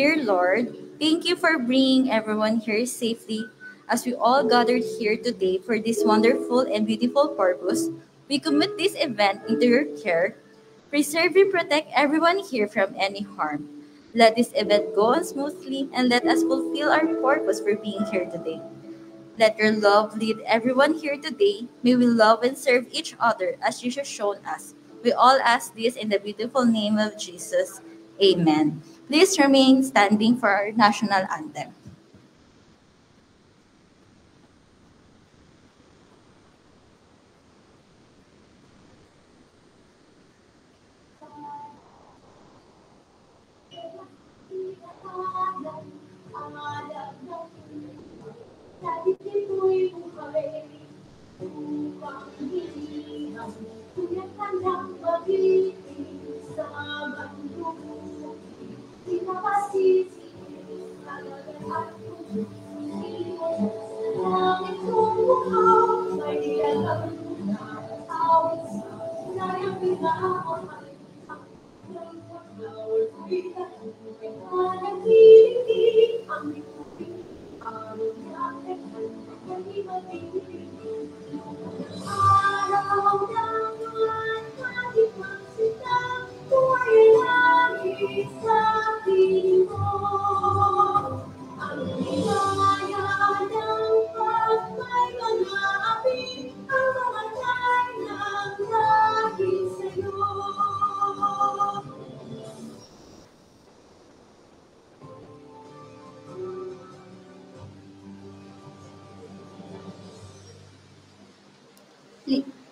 Dear Lord, thank you for bringing everyone here safely as we all gathered here today for this wonderful and beautiful purpose. We commit this event into your care. Preserve and protect everyone here from any harm. Let this event go on smoothly and let us fulfill our purpose for being here today. Let your love lead everyone here today. May we love and serve each other as you have shown us. We all ask this in the beautiful name of Jesus. Amen. Please remain standing for our national anthem.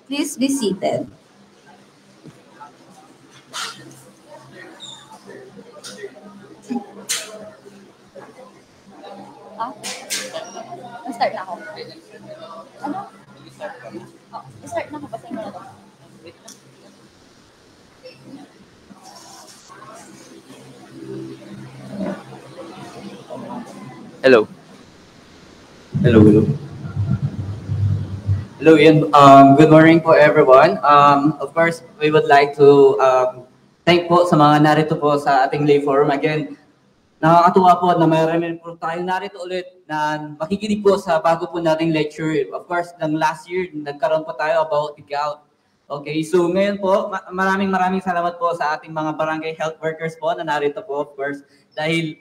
Please be seated. Ah, start na ako. Ano? Oh, start na ako. Basahin mo na to. Hello. Hello, hello. Hello, Ian. Good morning po, everyone. Of course, we would like to thank po sa mga narito po sa ating lay forum. Again, nakakatuwa po na mayroon po tayo narito ulit na makikinig po sa bago po nating lecture. Of course, ng last year, nagkaroon po tayo about the gout. Okay, so ngayon po, maraming salamat po sa ating mga barangay health workers po na narito po, of course, dahil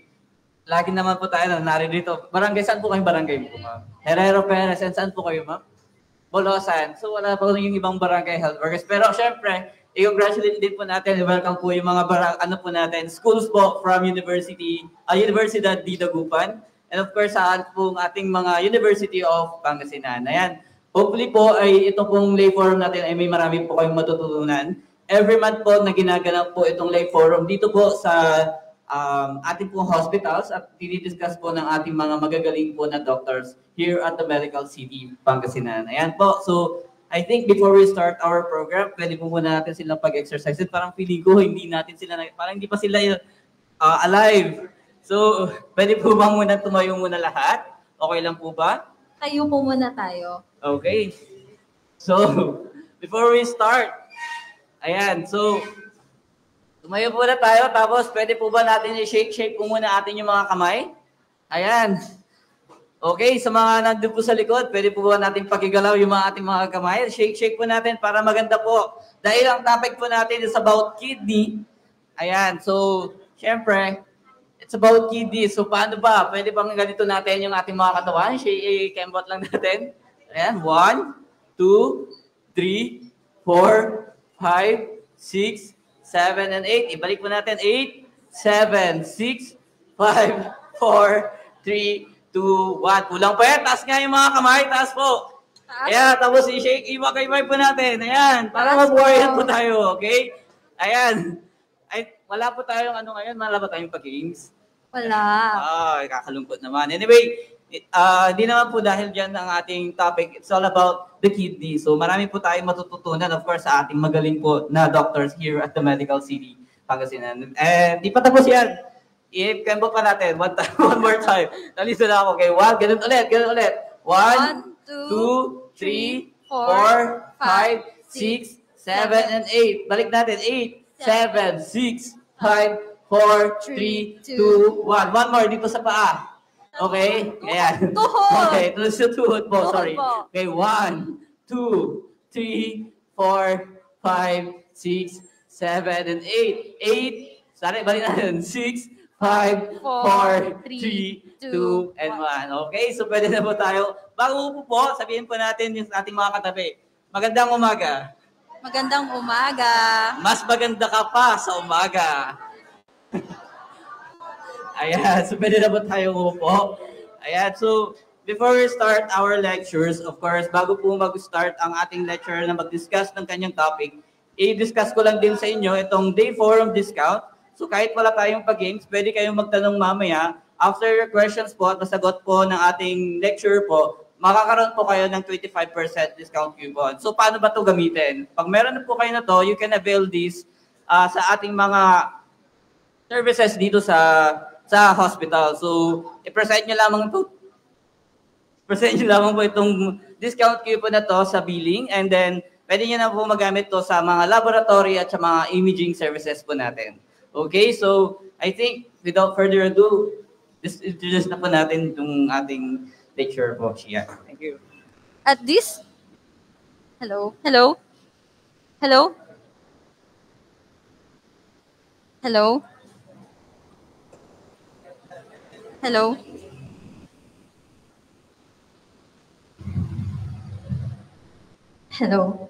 lagi naman po tayo na narito. Barangay, saan po kayong barangay po, ma'am? Herrero Perez, and saan po kayo, ma'am? Bolosan. So wala po yung ibang barangay health workers. Pero syempre, i-congratulate din po natin, welcome po yung mga schools po from Universidad de Dagupan. And of course, saan po ating mga University of Pangasinan. Ayan. Hopefully po ay ito pong lay forum natin ay may marami po kayong matutunan. Every month po na ginaganap po itong lay forum dito po sa ating pong hospitals at dinidiscuss po ng ating mga magagaling po na doctors here at the Medical City, Pangasinan. Ayan po. So, I think before we start our program, pwede po muna natin silang pag-exercise. Parang feeling ko, parang hindi pa sila alive. So, pwede po ba muna tumayo muna lahat? Okay lang po ba? Tayo po muna tayo. Okay. So, before we start, ayan, so, tumayo po na tayo, tapos pwede po ba natin i-shake po muna atin yung mga kamay? Ayan. Okay, sa mga nandun po sa likod, pwede po ba natin pakigalaw yung ating mga kamay? Shake po natin para maganda po. Dahil ang topic po natin is about kidney. Ayan, so, syempre, it's about kidney. So, paano ba? Pwede bang ganito natin yung ating mga katawan? Kembot lang natin. Ayan, 1, 2, 3, 4, 5, 6, 7, and 8. Ibalik po natin. 8, 7, 6, 5, 4, 3, 2, 1. Kulang pa yan. Taas nga yung mga kamay. Taas po. Ayan, tapos i-shake. Iwakay-way po natin. Ayan, para mag-warrior po tayo. Okay? Ayan. Ay, wala po tayong ngayon. Wala ba tayong pag-games? Wala. Kakalungkot naman. Anyway, hindi naman po dahil dyan ang ating topic. It's all about the kidney. So marami po tayong matututunan, of course, sa ating magaling po na doctors here at the Medical City, Pangasinan. And di pa tapos yan. I-kembo pa natin. One more time. Nalisa na ako. Okay, ganun ulit. 1, 2, 3, 4, 5, 6, 7, and 8. Balik natin. 8, 7, 6, 5, 4, 3, 2, 1. One more dito sa paa. Okay? Ayan. Tuhod. Okay, sa tuhod po, Tuhod sorry. po. Okay, 1, 2, 3, 4, 5, 6, 7, and 8. 8. Sorry, balik natin. 6, 5, 4, 3, 2, and 1. Okay, so pwede na po tayo. Bago po, sabihin po natin yung ating mga katabi. Magandang umaga. Magandang umaga. Mas maganda ka pa sa umaga. Ayan, so pwede na po tayo umupo. Ayan, so before we start our lectures, of course, bago po mag-start ang ating lecturer na mag-discuss ng kanyang topic, i-discuss ko lang din sa inyo itong day forum discount. So kahit wala tayong pag-games, pwede kayong magtanong mamaya. After your questions po at nasagot po ng ating lecturer po, makakaroon po kayo ng 25% discount coupon. So paano ba ito gamitin? Pag meron na po kayo na to, you can avail this sa ating mga services dito sa hospital. So i-present nyo lamang po itong discount coupon na to sa billing, and then pwede nyo na po magamit to sa mga laboratory at sa mga imaging services po natin. Okay, so I think without further ado, introduce na po natin itong ating lecturer po, Shia. Thank you. At this, hello? Hello? Hello? Hello? Hello? Hello.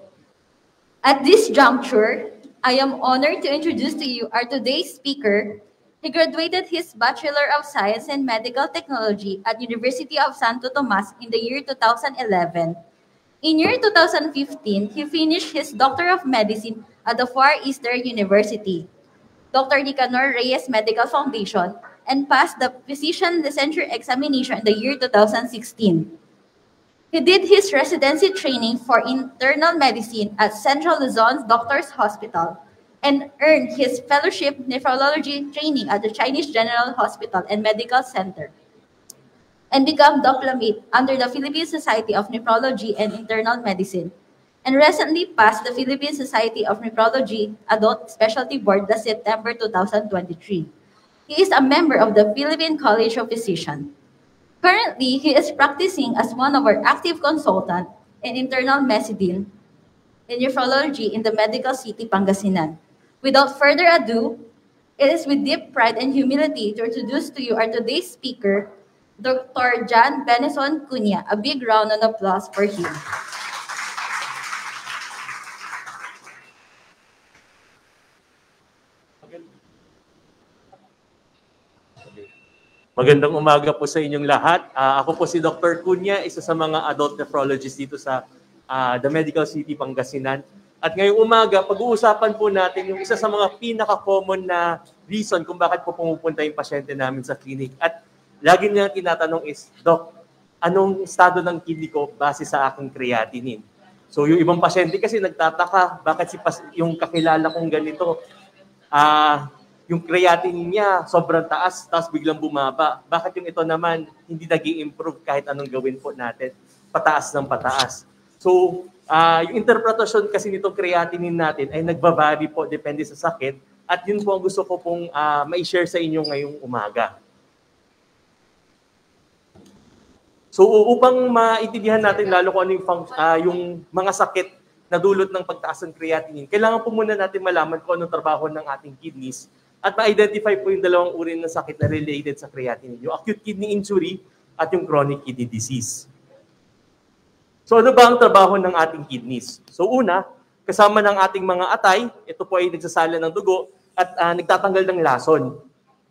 At this juncture, I am honored to introduce to you our today's speaker. He graduated his Bachelor of Science in Medical Technology at University of Santo Tomas in the year 2011. In year 2015, he finished his Doctor of Medicine at the Far Eastern University, Dr. Nicanor Reyes Medical Foundation, and passed the Physician Licensure Examination in the year 2016. He did his residency training for internal medicine at Central Luzon Doctors Hospital and earned his fellowship nephrology training at the Chinese General Hospital and Medical Center and became diplomate under the Philippine Society of Nephrology and Internal Medicine and recently passed the Philippine Society of Nephrology Adult Specialty Board last September 2023. He is a member of the Philippine College of Physicians. Currently, he is practicing as one of our active consultants in internal medicine and nephrology in the Medical City, Pangasinan. Without further ado, it is with deep pride and humility to introduce to you our today's speaker, Dr. John Benison Cunha. A big round of applause for him. Magandang umaga po sa inyong lahat. Ako po si Dr. Cunha, isa sa mga adult nephrologist dito sa The Medical City, Pangasinan. At ngayong umaga, pag-uusapan po natin yung isa sa mga pinaka-common na reason kung bakit po pumupunta yung pasyente namin sa clinic. At lagi niya tinatanong is, Doc, anong estado ng kidney ko base sa aking creatinine? So yung ibang pasyente kasi nagtataka, bakit yung kakilala kong ganito, yung creatinine niya sobrang taas, tapos biglang bumaba. Bakit yung ito naman hindi nag-i-improve kahit anong gawin po natin? Pataas ng pataas. So, yung interpretasyon kasi nitong creatinine natin ay nagbabari po, depende sa sakit. At yun po ang gusto ko pong ma-share sa inyo ngayong umaga. So, upang maintindihan natin lalo kung ano yung mga sakit na dulot ng pagtaas ng creatinine, kailangan po muna natin malaman kung anong trabaho ng ating kidneys at ma-identify po yung dalawang uri ng sakit na related sa creatinine, yung acute kidney injury at yung chronic kidney disease. So ano ba ang trabaho ng ating kidneys? So una, kasama ng ating mga atay, ito po ay nagsasala ng dugo at nagtatanggal ng lason.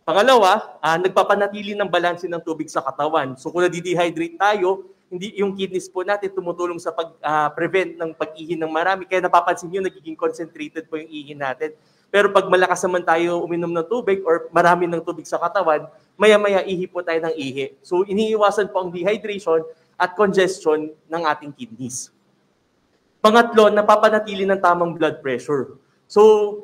Pangalawa, nagpapanatili ng balanse ng tubig sa katawan. So kung nadi-dehydrate tayo, hindi yung kidneys po natin tumutulong sa pag-prevent ng pag-ihi ng marami. Kaya napapansin nyo, nagiging concentrated po yung ihi natin. Pero pag malakas naman tayo uminom ng tubig or marami ng tubig sa katawan, maya-maya ihi po tayo ng ihi. So iniiwasan po ang dehydration at congestion ng ating kidneys. Pangatlo, napapanatili ng tamang blood pressure. So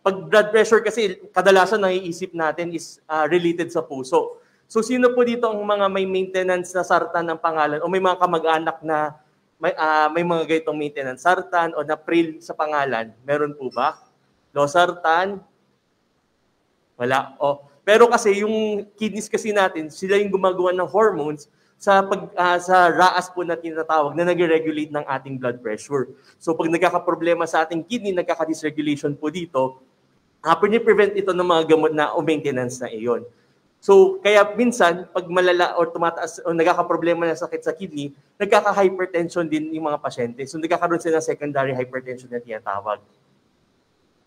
pag blood pressure kasi kadalasan naiisip natin is related sa puso. So sino po dito ang mga may maintenance na sartan ng pangalan o may mga kamag-anak na may mga ganitong maintenance sartan o na-prill sa pangalan? Meron po ba? Losartan, Wala. Pero kasi yung kidneys kasi natin, sila yung gumagawa ng hormones sa RAAS po na tinatawag na nag-regulate ng ating blood pressure. So pag nagkakaproblema sa ating kidney, nagkaka-dysregulation po dito, prevent ito ng mga gamot na o maintenance na iyon. So kaya minsan, pag malala o tumataas o nagkakaproblema na sakit sa kidney, nagkaka-hypertension din yung mga pasyente. So nagkakaroon sila ng secondary hypertension na tinatawag.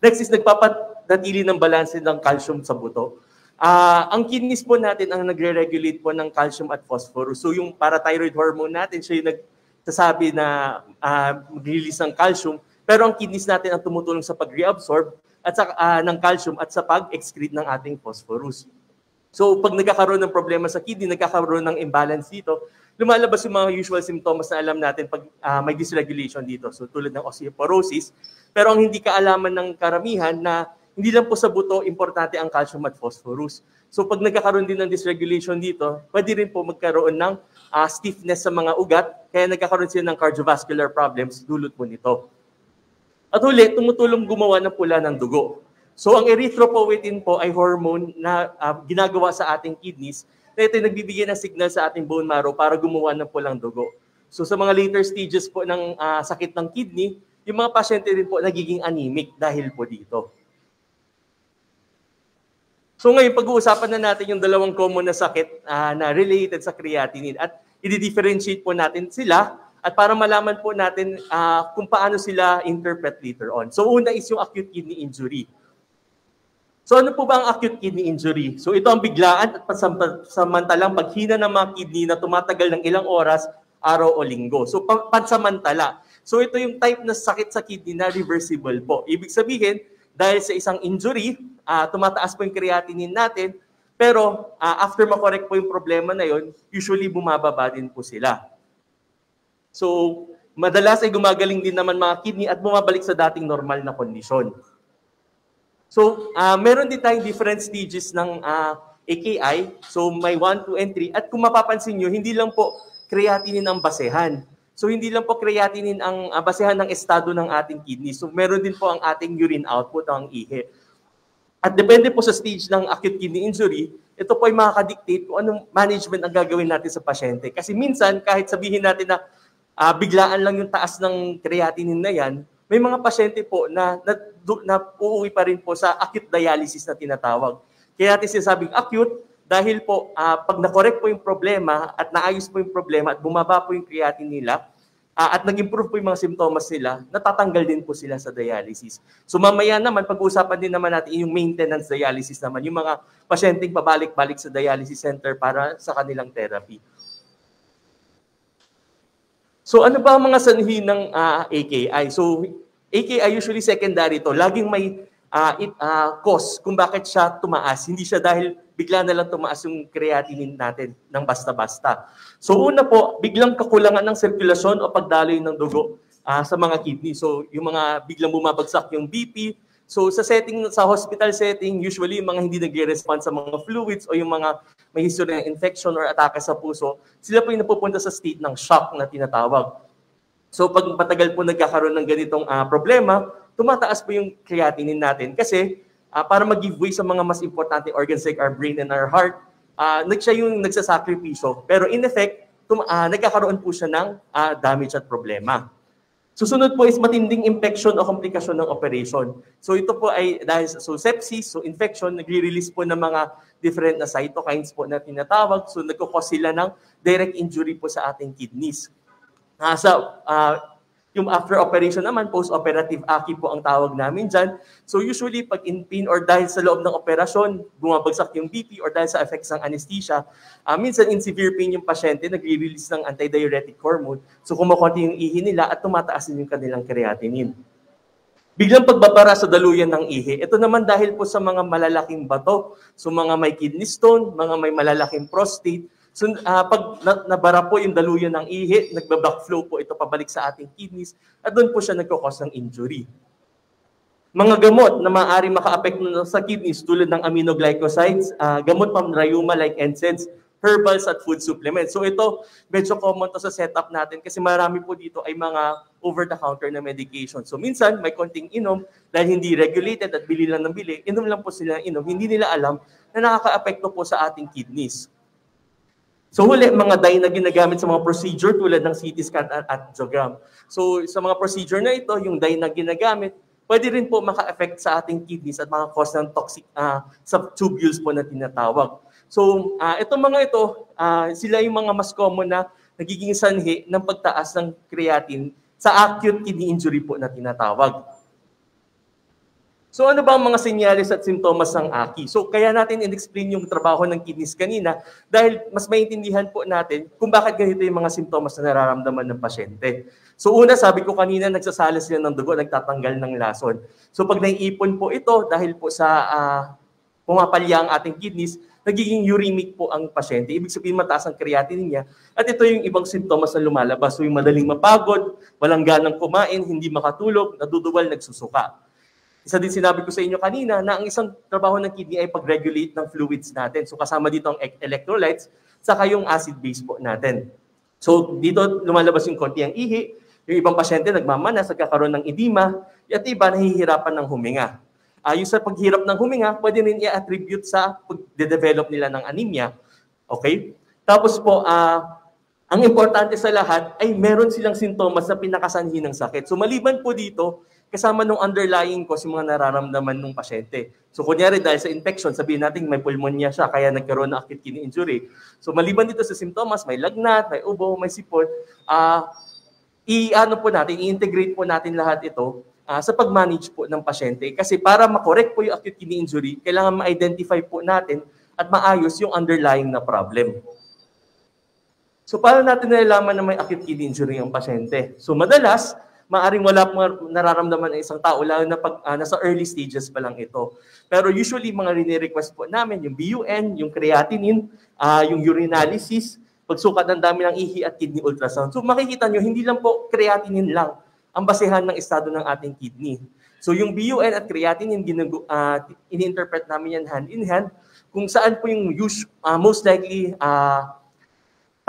Next is nagpapanatili ng balanse ng calcium sa buto. Ang kidneys po natin ang nagre-regulate po ng calcium at phosphorus. So yung parathyroid hormone natin, siya yung nagsasabi na mag-release ng calcium, pero ang kidneys natin ang tumutulong sa pag-reabsorb at ng calcium at sa pag-excrete ng ating phosphorus. So pag nagkakaroon ng problema sa kidney, nagkakaroon ng imbalance dito, lumalabas yung mga usual symptoms na alam natin pag may dysregulation dito. So tulad ng osteoporosis, pero ang hindi kaalaman ng karamihan na hindi lang po sa buto, importante ang calcium at phosphorus. So pag nagkakaroon din ng dysregulation dito, pwede rin po magkaroon ng stiffness sa mga ugat, kaya nagkakaroon sila ng cardiovascular problems dulot po nito. At huli, tumutulong gumawa ng pula ng dugo. So ang erythropoietin po ay hormone na ginagawa sa ating kidneys, na ito nagbibigay ng signal sa ating bone marrow para gumawa ng pulang dugo. So sa mga later stages po ng sakit ng kidney, yung mga pasyente rin po nagiging anemic dahil po dito. So ngayon, pag-uusapan na natin yung dalawang common na sakit na related sa creatinine at i-differentiate po natin sila at para malaman po natin kung paano sila interpret later on. So una is yung acute kidney injury. So ano po ba ang acute kidney injury? So ito ang biglaan at pansamantalang paghina ng mga kidney na tumatagal ng ilang oras, araw o linggo. So pansamantala. So ito yung type na sakit sa kidney na reversible po. Ibig sabihin, dahil sa isang injury, tumataas po yung creatinine natin, pero after makorek po yung problema na yon, usually bumababa din po sila. So, madalas ay gumagaling din naman mga kidney at bumabalik sa dating normal na kondisyon. So, meron din tayong different stages ng AKI. So, may 1, 2, and 3. At kung mapapansin nyo, hindi lang po creatinine ang basehan. So, hindi lang po creatinine ang basehan ng estado ng ating kidney. So, meron din po ang ating urine output, ang ihi. At depende po sa stage ng acute kidney injury, ito po ay makakadictate kung anong management ang gagawin natin sa pasyente. Kasi minsan, kahit sabihin natin na biglaan lang yung taas ng creatinine na yan, may mga pasyente po na uuwi pa rin po sa acute dialysis na tinatawag. Kaya natin sinasabing acute dahil po pag na-correct po yung problema at naayos po yung problema at bumaba po yung creatinine nila at nag-improve po yung mga simptomas nila, natatanggal din po sila sa dialysis. So mamaya naman, pag-uusapan din naman natin yung maintenance dialysis naman, yung mga pasyenteng pabalik-balik sa dialysis center para sa kanilang therapy. So ano ba ang mga sanhi ng AKI? So AKI usually secondary to. Laging may cause kung bakit siya tumaas. Hindi siya dahil bigla na lang tumaas yung creatinine natin ng basta-basta. So una po, biglang kakulangan ng sirkulasyon o pagdaloy ng dugo sa mga kidney. So yung mga biglang bumabagsak yung BP. So sa hospital setting, usually yung mga hindi nagre-respond sa mga fluids o yung mga may history ng infection or atake sa puso, sila po yung napupunta sa state ng shock na tinatawag. So pag patagal po nagkakaroon ng ganitong problema, tumataas po yung creatinine natin kasi para mag-give way sa mga mas importante organs like our brain and our heart, siya yung nagsasakripisyo. Pero in effect, nagkakaroon po siya ng damage at problema. Susunod po is matinding infection o komplikasyon ng operation. So ito po ay dahil sa sepsis, so infection, nagre-release po ng mga different na cytokines po na tinatawag. So nagkukos sila ng direct injury po sa ating kidneys. Yung after operation naman, post-operative AKI po ang tawag namin dyan. So usually, pag in pain or dahil sa loob ng operasyon, bumabagsak yung BP or dahil sa effects ng anesthesia, minsan in severe pain yung pasyente, nagre-release ng antidiuretic hormone. So kumukunti yung ihi nila at tumataas din yung kanilang creatinine. Biglang pagbabara sa daluyan ng ihi. Ito naman dahil po sa mga malalaking bato, so mga may kidney stone, mga may malalaking prostate. So pag nabara po yung daluyan ng ihi, nagba-backflow po ito pabalik sa ating kidneys at doon po siya nagkakos ng injury. Mga gamot na maaaring maka-apekto sa kidneys tulad ng aminoglycosides, gamot pang rheuma like NSAIDs, herbals at food supplements. So ito, medyo common to sa setup natin kasi marami po dito ay mga over-the-counter na medication. So minsan, may konting inom dahil hindi regulated at bili lang ng bili, inom lang po sila inom. Hindi nila alam na nakaka-apekto po sa ating kidneys. So huli, mga dye na ginagamit sa mga procedure tulad ng CT scan at angiogram. So sa mga procedure na ito, yung dye na ginagamit, pwede rin po maka-affect sa ating kidneys at maka-cause ng toxic subtubules po na tinatawag. So, itong mga ito, sila yung mga mas common na nagiging sanhi ng pagtaas ng creatinine sa acute kidney injury po na tinatawag. So, ano ba ang mga senyales at simptomas ng AKI? So, kaya natin in-explain yung trabaho ng kidneys kanina dahil mas maintindihan po natin kung bakit ganito yung mga simptomas na nararamdaman ng pasyente. So, una, sabi ko kanina, nagsasala sila ng dugo, nagtatanggal ng lason. So, pag naiipon po ito dahil po sa pumapalya ang ating kidneys, nagiging uremic po ang pasyente. Ibig sabihin mataas ang creatinine niya. At ito yung ibang simptomas na lumalabas. So yung madaling mapagod, walang ganang kumain, hindi makatulog, naduduwal, nagsusuka. Isa din sinabi ko sa inyo kanina na ang isang trabaho ng kidney ay pag-regulate ng fluids natin. So kasama dito ang electrolytes, saka yung acid base po natin. So dito lumalabas yung konti ang ihi, yung ibang pasyente nagmamanas, nagkakaroon ng edema, at iba nahihirapan ng huminga. Yung sa paghirap ng huminga, pwede rin i-attribute sa pag-develop nila ng anemia. Okay? Tapos po, ang importante sa lahat ay meron silang sintomas na pinakasanhi ng sakit. So maliban po dito, kasama ng underlying cause yung mga nararamdaman ng pasyente. So kunyari dahil sa infection, sabihin natin may pulmonya siya, kaya nagkaroon ng acute kidney injury. So maliban dito sa sintomas, may lagnat, may ubo, may sipon, i-integrate po natin lahat ito sa pag-manage po ng pasyente. Kasi para makorek po yung acute kidney injury, kailangan ma-identify po natin at maayos yung underlying na problem. So paano natin nalalaman na may acute kidney injury ang pasyente? So madalas, maaring wala pong nararamdaman ng isang tao, lalo na pag nasa early stages pa lang ito. Pero usually, mga rini-request po namin, yung BUN, yung creatinine, yung urinalysis, pagsukat ng dami ng ihi at kidney ultrasound. So makikita nyo, hindi lang po creatinine lang ang basehan ng estado ng ating kidney. So yung BUN at creatinine, ini-interpret namin yan hand in hand kung saan po yung most likely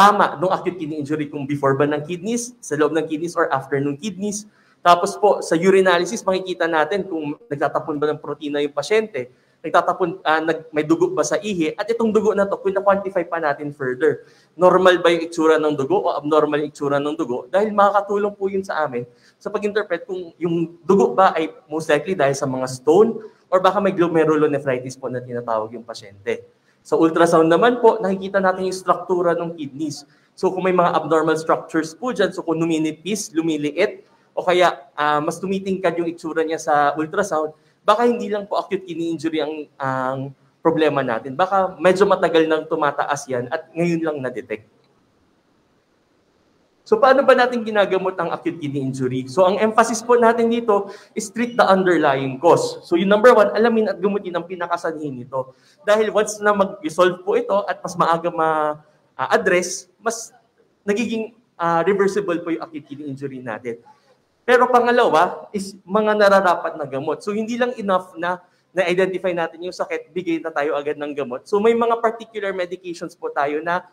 tama ng acute kidney injury, kung before ba ng kidneys, sa loob ng kidneys or after ng kidneys. Tapos po sa urinalysis, makikita natin kung nagtatapon ba ng protina yung pasyente, may dugo ba sa ihi, at itong dugo na to, quantify pa natin further. Normal ba yung itsura ng dugo o abnormal yung itsura ng dugo? Dahil makakatulong po yun sa amin sa pag-interpret kung yung dugo ba ay most likely dahil sa mga stone or baka may glomerulonephritis po na tinatawag yung pasyente. Sa ultrasound naman po, nakikita natin yung struktura ng kidneys. So kung may mga abnormal structures po dyan, so kung numinipis, lumiliit, o kaya mas tumitingkad yung itsura niya sa ultrasound, baka hindi lang po acute kidney injury ang problema natin. Baka medyo matagal nang tumataas yan at ngayon lang na-detect. So paano ba natin ginagamot ang acute kidney injury? So ang emphasis po natin dito is treat the underlying cause. So yung number one, alamin at gumutin ang pinakasanhi nito. Dahil once na mag-resolve po ito at mas maaga ma-address, mas nagiging reversible po yung acute kidney injury natin. Pero pangalawa is mga nararapat na gamot. So hindi lang enough na na-identify natin yung sakit, bigay na tayo agad ng gamot. So may mga particular medications po tayo na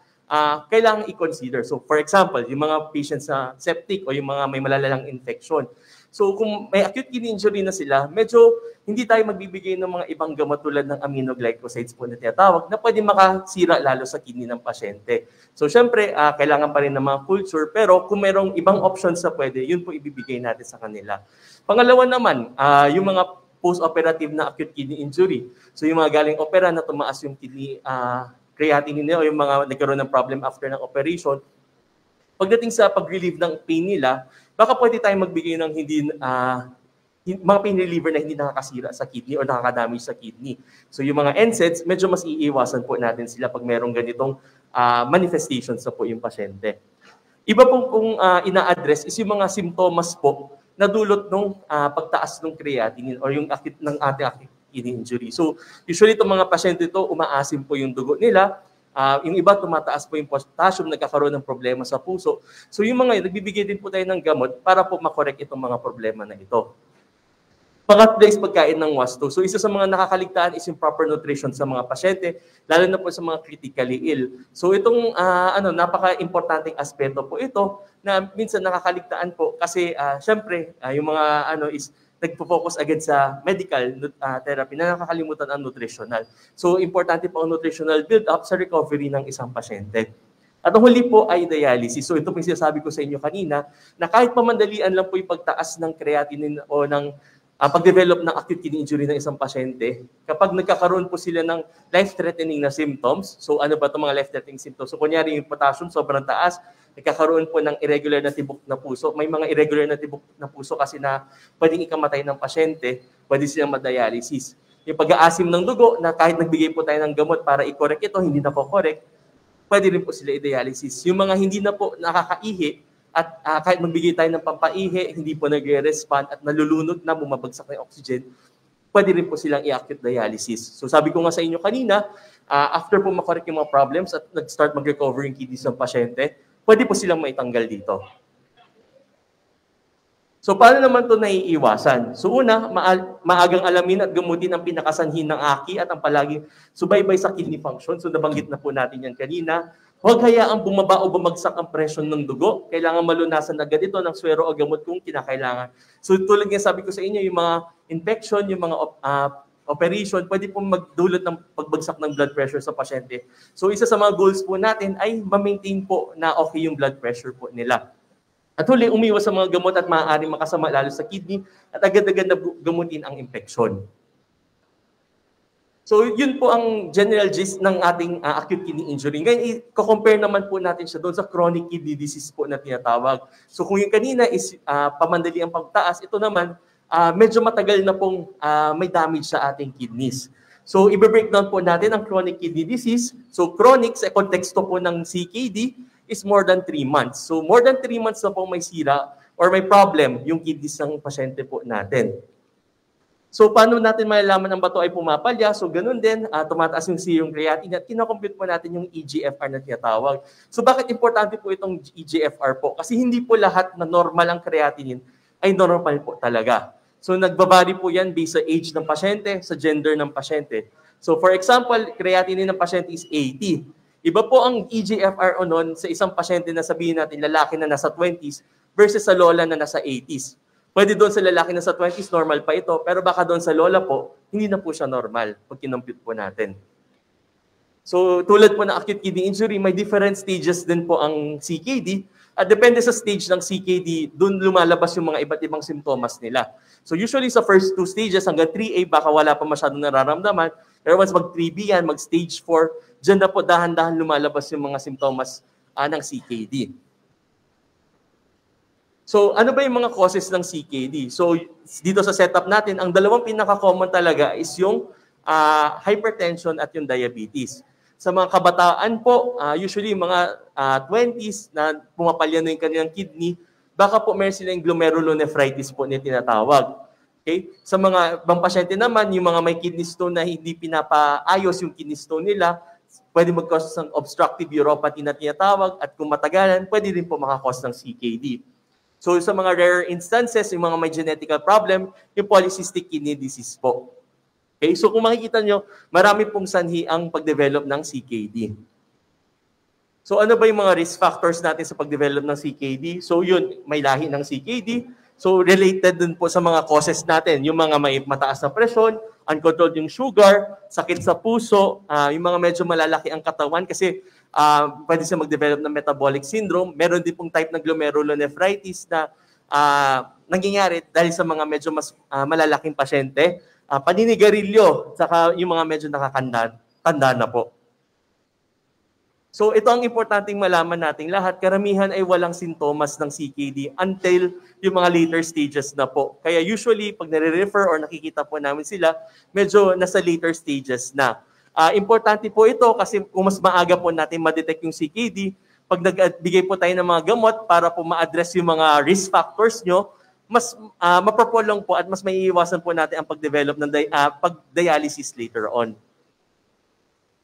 kailangang i-consider. So for example, yung mga patients na septic o yung mga may malalalang infection. So kung may acute kidney injury na sila, medyo hindi tayo magbibigay ng mga ibang gamot tulad ng aminoglycosides po na tinatawag na pwede makasira lalo sa kidney ng pasyente. So syempre, kailangan pa rin ng mga culture, pero kung mayroong ibang options na pwede, yun po ibibigay natin sa kanila. Pangalawa naman, yung mga post-operative na acute kidney injury. So yung mga galing opera na tumaas yung kidney creatinine nila o yung mga nagkaroon ng problem after ng operation, pagdating sa pag-relieve ng pain nila, baka pwede tayong magbigay ng mga pain reliever na hindi nakakasira sa kidney o nakakadamage sa kidney. So yung mga NSAIDs, medyo mas iiwasan po natin sila pag merong ganitong manifestations na po yung pasyente. Iba pong ina-address is yung mga simptomas po na dulot ng pagtaas ng creatinine o yung acute ng ating kidney injury. So usually itong mga pasyente ito, umaasim po yung dugo nila. Yung iba, tumataas po yung potassium, nagkakaroon ng problema sa puso. So yung mga yun, nagbibigay din po tayo ng gamot para po makorek itong mga problema na ito. Pangatlo is pagkain ng wasto. So isa sa mga nakakaligtaan is yung proper nutrition sa mga pasyente, lalo na po sa mga critically ill. So itong napaka-importanting aspeto po ito na minsan nakakaligtaan po kasi syempre yung mga is nagpo-focus agad sa medical therapy na nakakalimutan ang nutritional. So importante po ang nutritional build-up sa recovery ng isang pasyente. At ang huli po ay dialysis. So ito po yung sinasabi ko sa inyo kanina na kahit pamandalian lang po yung pagtaas ng creatinine o ng pag-develop ng acute kidney injury ng isang pasyente, kapag nagkakaroon po sila ng life-threatening na symptoms, so ano ba itong mga life-threatening symptoms? So kunyari yung potassium sobrang taas, nagkakaroon po ng irregular na tibok na puso. May mga irregular na tibok na puso kasi na pwedeng ikamatay ng pasyente, pwede silang ma-dialysis. Yung pag-aasim ng dugo na kahit nagbigay po tayo ng gamot para i-correct ito, hindi na po correct, pwede rin po sila i-dialysis. Yung mga hindi na po nakakaihi, at kahit magbigay tayo ng pampaihi, hindi po nag-respond at nalulunod na, bumabagsak na yung oxygen, pwede rin po silang i-acute dialysis. So sabi ko nga sa inyo kanina, after po makorek yung mga problems at nag-start mag-recover yung kidneys ng pasyente, pwede po silang maitanggal dito. So paano naman ito naiiwasan? So una, maagang alamin at gamutin ang pinakasanhin ng aki at ang palaging subaybay sa kidney function. So nabanggit na po natin yan kanina. Huwag hayaang bumaba o bumagsak ang presyon ng dugo. Kailangan malunasan agad ito ng swero o gamot kung kinakailangan. So tulad nga sabi ko sa inyo, yung mga infection, yung mga operation, pwede pong magdulot ng pagbagsak ng blood pressure sa pasyente. So isa sa mga goals po natin ay ma-maintain po na okay yung blood pressure po nila. At huli, umiwas sa mga gamot at maaaring makasama lalo sa kidney at agad-agad na gamutin ang infection. So yun po ang general gist ng ating acute kidney injury. Ngayon, i-compare naman po natin siya doon sa chronic kidney disease po na tinatawag. So kung yung kanina is pamandali ang pagtaas, ito naman medyo matagal na pong may damage sa ating kidneys. So i-breakdown po natin ang chronic kidney disease. So chronic sa konteksto po ng CKD is more than 3 months. So more than 3 months na po may sira or may problem yung kidneys ng pasyente po natin. So, paano natin malalaman ang bato ay pumapalya? So, ganun din, tumataas yung serum creatinine at kinakompute po natin yung EGFR na tinatawag. So, bakit importante po itong EGFR po? Kasi hindi po lahat na normal ang creatinine ay normal po talaga. So, nagbabari po yan based sa age ng pasyente, sa gender ng pasyente. So, for example, creatinine ng pasyente is 80. Iba po ang EGFR o nun sa isang pasyente na sabihin natin lalaki na nasa 20s versus sa lola na nasa 80s. Pwede doon sa lalaki na sa 20s, normal pa ito. Pero baka doon sa lola po, hindi na po siya normal pag kinompute po natin. So tulad po ng acute kidney injury, may different stages din po ang CKD. At depende sa stage ng CKD, doon lumalabas yung mga iba't ibang simptomas nila. So usually sa first 2 stages hanggang 3A, baka wala pa masyadong nararamdaman. Pero once mag 3B yan, mag stage 4, dyan na po dahan-dahan lumalabas yung mga simptomas ng CKD. So, ano ba yung mga causes ng CKD? So, dito sa setup natin, ang dalawang pinaka-common talaga is yung hypertension at yung diabetes. Sa mga kabataan po, usually mga 20s na pumapalya na yung kanilang kidney, baka po meron silang glomerulonephritis po na tinatawag. Okay? Sa mga ibang pasyente naman, yung mga may kidney stone na hindi pinapaayos yung kidney stone nila, pwede mag-cause ng obstructive uropathy na tinatawag at kung matagalan, pwede rin po makakause ng CKD. So sa mga rare instances, yung mga may genetical problem, yung polycystic kidney disease po. Okay? So kung makikita nyo, marami pong sanhi ang pag-develop ng CKD. So ano ba yung mga risk factors natin sa pag-develop ng CKD? So yun, may lahi ng CKD. So related dun po sa mga causes natin, yung mga may mataas na presyon, uncontrolled yung sugar, sakit sa puso, yung mga medyo malalaki ang katawan kasi pwede siya mag-develop ng metabolic syndrome. Meron din pong type ng glomerulonephritis na nangyayari dahil sa mga medyo mas malalaking pasyente. Paninigarilyo, saka yung mga medyo nakakanda na po. So ito ang importanteng malaman nating lahat. Karamihan ay walang sintomas ng CKD until yung mga later stages na po. Kaya usually, pag nare-refer or nakikita po namin sila, medyo nasa later stages na. Importante po ito kasi kung mas maaga po natin ma-detect yung CKD, pag nagbigay po tayo ng mga gamot para po ma-address yung mga risk factors nyo, mas mapropolong po at mas maiiwasan po natin ang pag-develop ng pag-dialysis later on.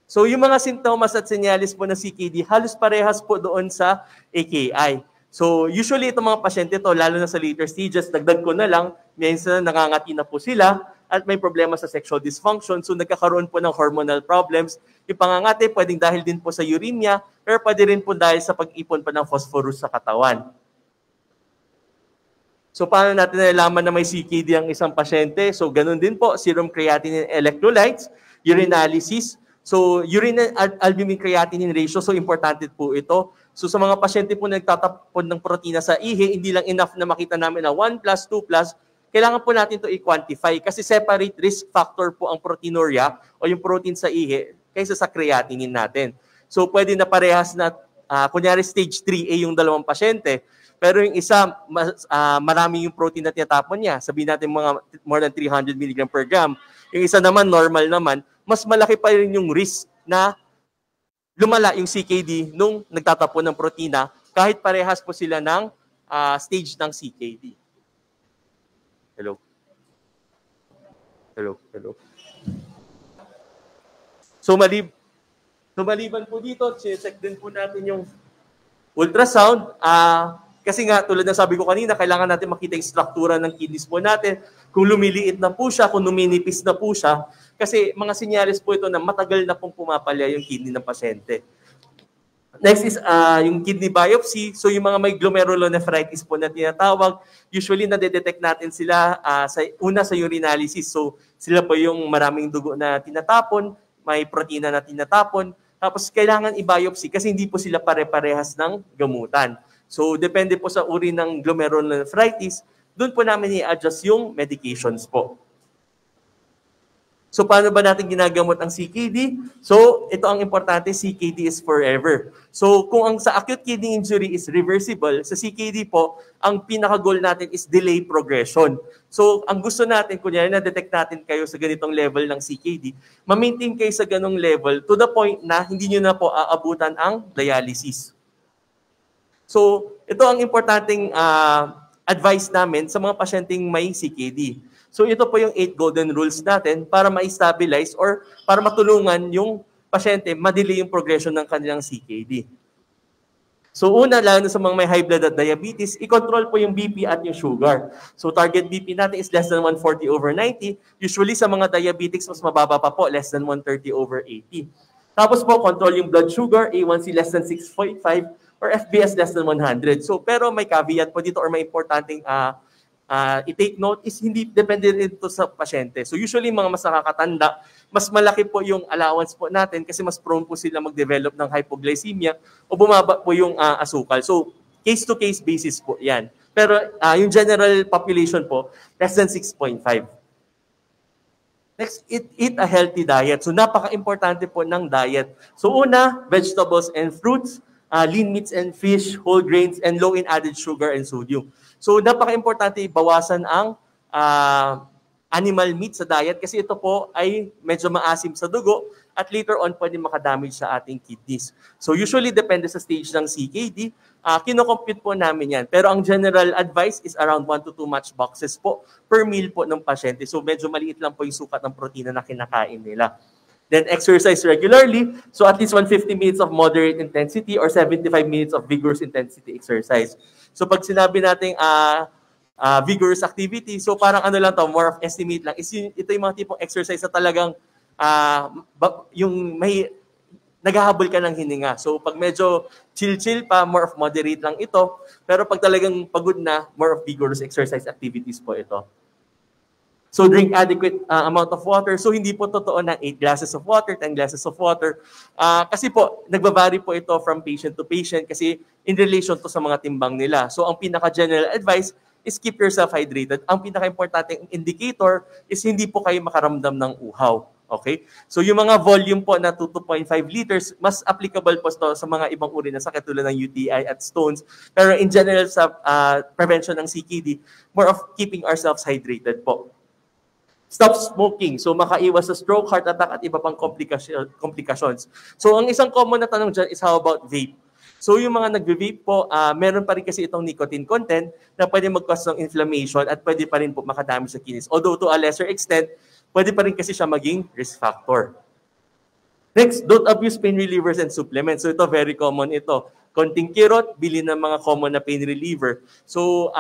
So yung mga sintomas at senyalis po ng CKD, halos parehas po doon sa AKI. So usually itong mga pasyente to, lalo na sa later stages, dagdag ko na lang, minsan nangangati na po sila at may problema sa sexual dysfunction. So nagkakaroon po ng hormonal problems. Yung pangangati, pwedeng dahil din po sa uremia, pero pwede rin po dahil sa pag-ipon pa ng phosphorus sa katawan. So paano natin nalalaman na may CKD ang isang pasyente? So ganun din po, serum creatinine electrolytes, urinalysis. So urine albumin creatinine ratio, so importante po ito. So sa mga pasyente po na nagtatapon ng protina sa ihi, hindi lang enough na makita namin na 1+, 2+, kailangan po natin ito i-quantify kasi separate risk factor po ang proteinuria o yung protein sa ihi kaysa sa creatinine natin. So pwede na parehas na, kunyari stage 3A yung dalawang pasyente, pero yung isa, marami yung protein na tinatapon niya. Sabihin natin mga more than 300 mg per gram. Yung isa naman, normal naman, mas malaki pa rin yung risk na lumala yung CKD nung nagtatapon ng protina kahit parehas po sila ng stage ng CKD. Hello? Hello? Hello? So maliban po dito, check din po natin yung ultrasound. Kasi nga, tulad ng sabi ko kanina, kailangan natin makita yung struktura ng kidneys po natin. Kung lumiliit na po siya, kung numinipis na po siya. Kasi mga senyales po ito na matagal na pong pumapalya yung kidney ng pasyente. Next is yung kidney biopsy. So yung mga may glomerulonephritis po na tinatawag, usually nadedetect natin sila una sa urinalysis. So sila po yung maraming dugo na tinatapon, may protina na tinatapon. Tapos kailangan i-biopsy kasi hindi po sila pare-parehas ng gamutan. So depende po sa uri ng glomerulonephritis, doon po namin i-adjust yung medications po. So paano ba natin ginagamot ang CKD? So ito ang importante, CKD is forever. So kung ang sa acute kidney injury is reversible, sa CKD po, ang pinaka-goal natin is delay progression. So ang gusto natin, kunyari na-detect natin kayo sa ganitong level ng CKD, ma-maintain kayo sa ganong level to the point na hindi nyo na po aabutan ang dialysis. So ito ang importanteng advice namin sa mga pasyenteng may CKD. So ito po yung 8 golden rules natin para ma-stabilize or para matulungan yung pasyente ma-delay yung progression ng kanilang CKD. So una, lalo sa mga may high blood at diabetes, i-control po yung BP at yung sugar. So target BP natin is less than 140/90. Usually sa mga diabetics, mas mababa pa po, less than 130/80. Tapos po, control yung blood sugar, A1C less than 6.5 or FBS less than 100. So pero may caveat po dito or may importanteng i-take note is hindi depende rin ito sa pasyente. So usually mga mas nakakatanda, mas malaki po yung allowance po natin kasi mas prone po sila mag-develop ng hypoglycemia o bumaba po yung asukal. So case-to-case basis po yan. Pero yung general population po, less than 6.5. Next, eat a healthy diet. So napaka-importante po ng diet. So una, vegetables and fruits, lean meats and fish, whole grains, and low in added sugar and sodium. So napaka-importante bawasan ang animal meat sa diet kasi ito po ay medyo maasim sa dugo at later on pwede makadamage sa ating kidneys. So usually depende sa stage ng CKD, kinocompute po namin yan. Pero ang general advice is around 1 to 2 matchboxes po per meal po ng pasyente. So medyo maliit lang po yung sukat ng protina na kinakain nila. Then exercise regularly. So at least 150 minutes of moderate intensity or 75 minutes of vigorous intensity exercise. So pag sinabi natin vigorous activity, so parang ano lang to, more of estimate lang. Ito yung mga tipong exercise na talagang yung may naghahabol ka ng hininga. So pag medyo chill-chill pa, more of moderate lang ito. Pero pag talagang pagod na, more of vigorous exercise activities po ito. So drink adequate amount of water. So hindi po totoo na 8 glasses of water, 10 glasses of water. Kasi po, nagbabari po ito from patient to patient kasi in relation to sa mga timbang nila. So ang pinaka-general advice is keep yourself hydrated. Ang pinaka-importanting indicator is hindi po kayo makaramdam ng uhaw. Okay? So yung mga volume po na 2.5 liters, mas applicable po sa mga ibang uri na sakit tulad ng UTI at stones. Pero in general sa prevention ng CKD, more of keeping ourselves hydrated po. Stop smoking. So makaiwas sa stroke, heart attack at iba pang complications. So ang isang common na tanong dyan is how about vape? So yung mga nagve-vape po, meron pa rin kasi itong nicotine content na pwede mag-cause ng inflammation at pwede pa rin po makadami sa kidneys. Although to a lesser extent, pwede pa rin kasi siya maging risk factor. Next, don't abuse pain relievers and supplements. So ito, very common ito. Konting kirot, bili ng mga common na pain reliever. So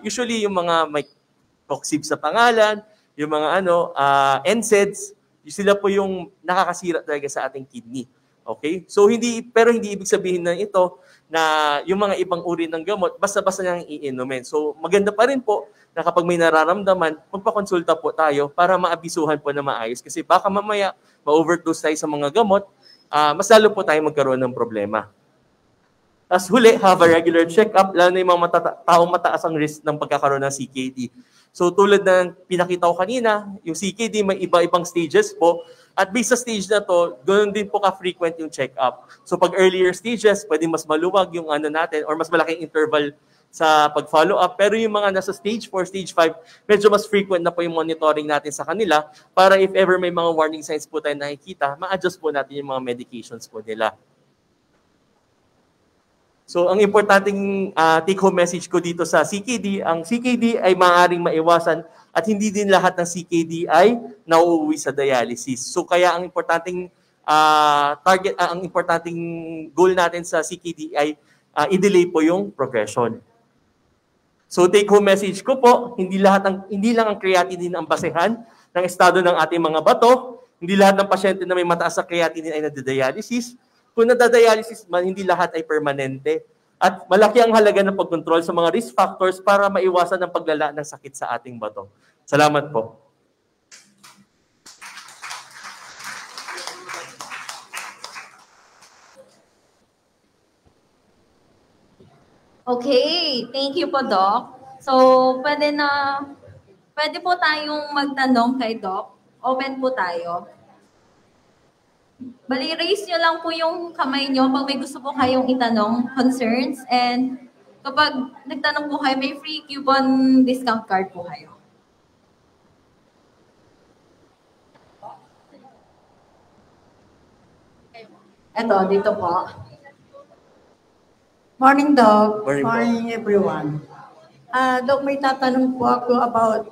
usually yung mga may Coxib sa pangalan, yung mga NSAIDs, sila po yung nakakasira talaga sa ating kidney. Okay? So hindi ibig sabihin na ito na yung mga ibang uri ng gamot basta-basta nang iinumin. So maganda pa rin po na kapag may nararamdaman, magpakonsulta po tayo para maabisuhan po na maayos kasi baka mamaya ma-overdose tayo sa mga gamot, mas lalo po tayo magkaroon ng problema. Tapos huli, have a regular check-up, lalo na yung mga taong mataas ang risk ng pagkakaroon ng CKD. So tulad ng pinakita ko kanina, yung CKD may iba-ibang stages po. At based sa stage na to, ganoon din po ka-frequent yung check-up. So pag earlier stages, pwede mas maluwag yung natin or mas malaking interval sa pag-follow up. Pero yung mga nasa stage 4, stage 5, medyo mas frequent na po yung monitoring natin sa kanila para if ever may mga warning signs po tayo nakikita, ma-adjust po natin yung mga medications po nila. So ang importanteng take-home message ko dito sa CKD, ang CKD ay maaaring maiwasan at hindi din lahat ng CKD ay nauuwi sa dialysis. So kaya ang importanteng ang importanteng goal natin sa CKD ay i-delay po yung progression. So take-home message ko po, hindi lang ang creatinine ang basehan ng estado ng ating mga bato, hindi lahat ng pasyente na may mataas na creatinine ay nadadialysis. Kung nadadialysis man, hindi lahat ay permanente. At malaki ang halaga ng pagkontrol sa mga risk factors para maiwasan ang paglala ng sakit sa ating bato. Salamat po. Okay, thank you po, Doc. So, pwede po tayong magtanong kay Doc. Open po tayo. Bali, raise nyo lang po yung kamay nyo pag may gusto po kayong itanong, concerns, and kapag nagtanong po kayo, may free coupon discount card po kayo. Eto, dito po. Morning, Doc. Morning, everyone. Doc, may tatanong po ako about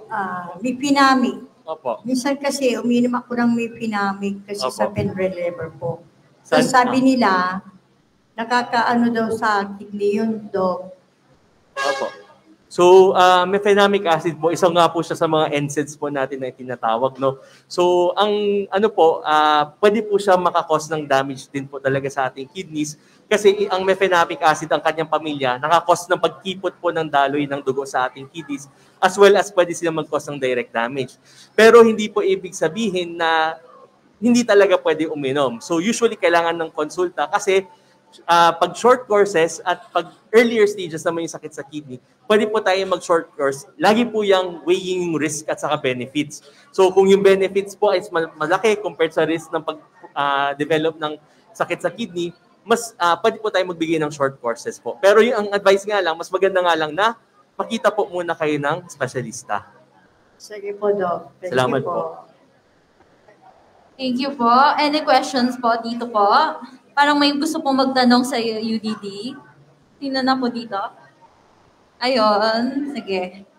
Mipinamic. Opo. Minsan kasi uminom ako ng Mipinamic kasi Opo. sa pen reliever po. So Saan- sabi nila, nakakaano daw sa kidney yun, Doc. Opo. So, mefenamic acid po, isa nga po siya sa mga NSAIDs po natin na tinatawag, no? So, ang pwede po siya makakos ng damage din po talaga sa ating kidneys kasi ang mefenamic acid, ang kanyang pamilya, nakakos ng pagkipot po ng daloy ng dugo sa ating kidneys as well as pwede sila mag-cause ng direct damage. Pero hindi po ibig sabihin na hindi talaga pwede uminom. So, usually kailangan ng konsulta kasi pag short courses at pag earlier stages naman yung sakit sa kidney, pwede po tayo mag-short course. Lagi po yung weighing yung risk at saka benefits. So kung yung benefits po ay malaki compared sa risk ng pag-develop ng sakit sa kidney, mas pwede po tayo magbigay ng short courses po. Pero yung ang advice nga lang, mas maganda nga lang na makita po muna kayo ng specialista. Sige po, Doc. Thank Salamat you po. Thank you po. Any questions po dito po? Parang may gusto pong magtanong sa UDD. Sino na po dito? Ayun. Sige.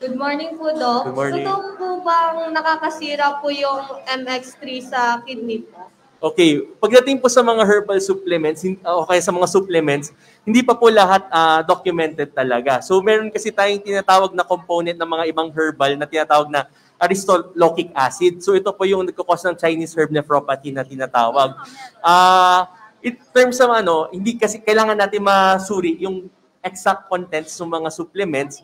Good morning po, Doc. Good morning. Totoo po bang nakakasira po yung MX3 sa kidney po? Okay, pagdating po sa mga herbal supplements, o kaya sa mga supplements, hindi pa po lahat documented talaga. So meron kasi tayong tinatawag na component ng mga ibang herbal na tinatawag na aristolochic acid. So ito po yung nagkakos ng Chinese herb nephropathy na tinatawag. In terms of hindi kasi kailangan natin masuri yung exact contents ng mga supplements.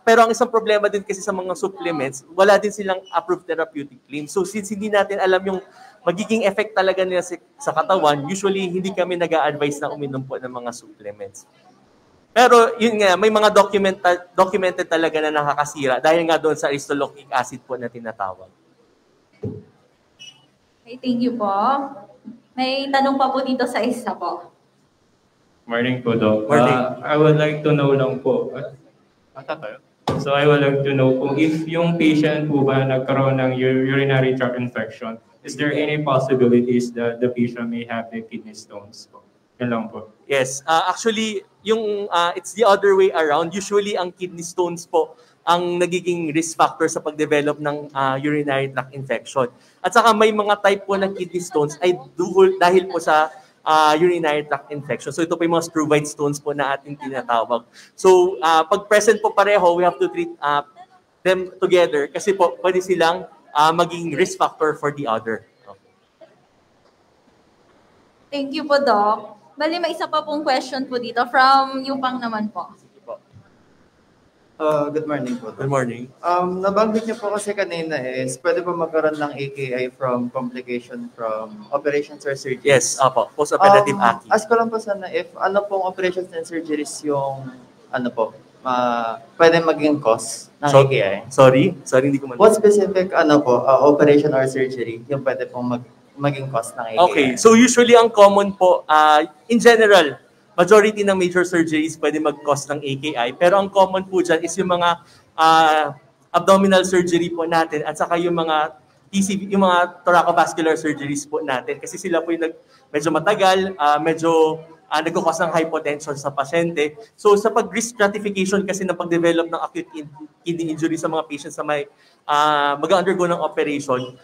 Pero ang isang problema din kasi sa mga supplements, wala din silang approved therapeutic claim. So since hindi natin alam yung magiging effect talaga nila sa katawan, usually hindi kami nag-a-advise na uminom po ng mga supplements. Pero yun nga, may mga documented talaga na nakakasira dahil nga doon sa aristolochic acid po na tinatawag. Okay, thank you po. May tanong pa po dito sa isa po. Morning po, Doc. Morning. I would like to know lang po. So I would like to know kung if yung patient po ba nagkaroon ng urinary tract infection, is there any possibilities that the patient may have the kidney stones po? Yun lang po. Yes, actually, yung it's the other way around. Usually, ang kidney stones po ang nagiging risk factor sa pag-develop ng urinary tract infection. At saka may mga type po ng kidney stones ay dahil po sa urinary tract infection. So ito po yung mga struvite stones po na ating tinatawag. So pag present po pareho, we have to treat them together kasi po pwede silang maging risk factor for the other. Thank you po, Doc. Bali, may isa pa pong question po dito from Yupang naman po. Good morning po. Good morning. Nabanggit niyo po kasi kanina is pwede po magkaroon ng AKI from complication from operations or surgeries. Yes, apo. Post-operative AKI. Ask ko lang po sana if ano pong operations and surgeries yung ano po, pwede maging cause ng AKI. Sorry, hindi ko man. What specific ano po, operation or surgery yung pwede pong maging cause ng AKI? Okay, so usually ang common po, in general, majority ng major surgeries pwede mag-cause ng AKI. Pero ang common po dyan is yung mga abdominal surgery po natin at saka yung mga TCV, yung mga thoracovascular surgeries po natin. Kasi sila po yung medyo matagal, medyo nagkakos ng hypotension sa pasyente. So sa pag-risk stratification kasi ng pag-develop ng acute kidney injury sa mga patients na may mag-undergo ng operation,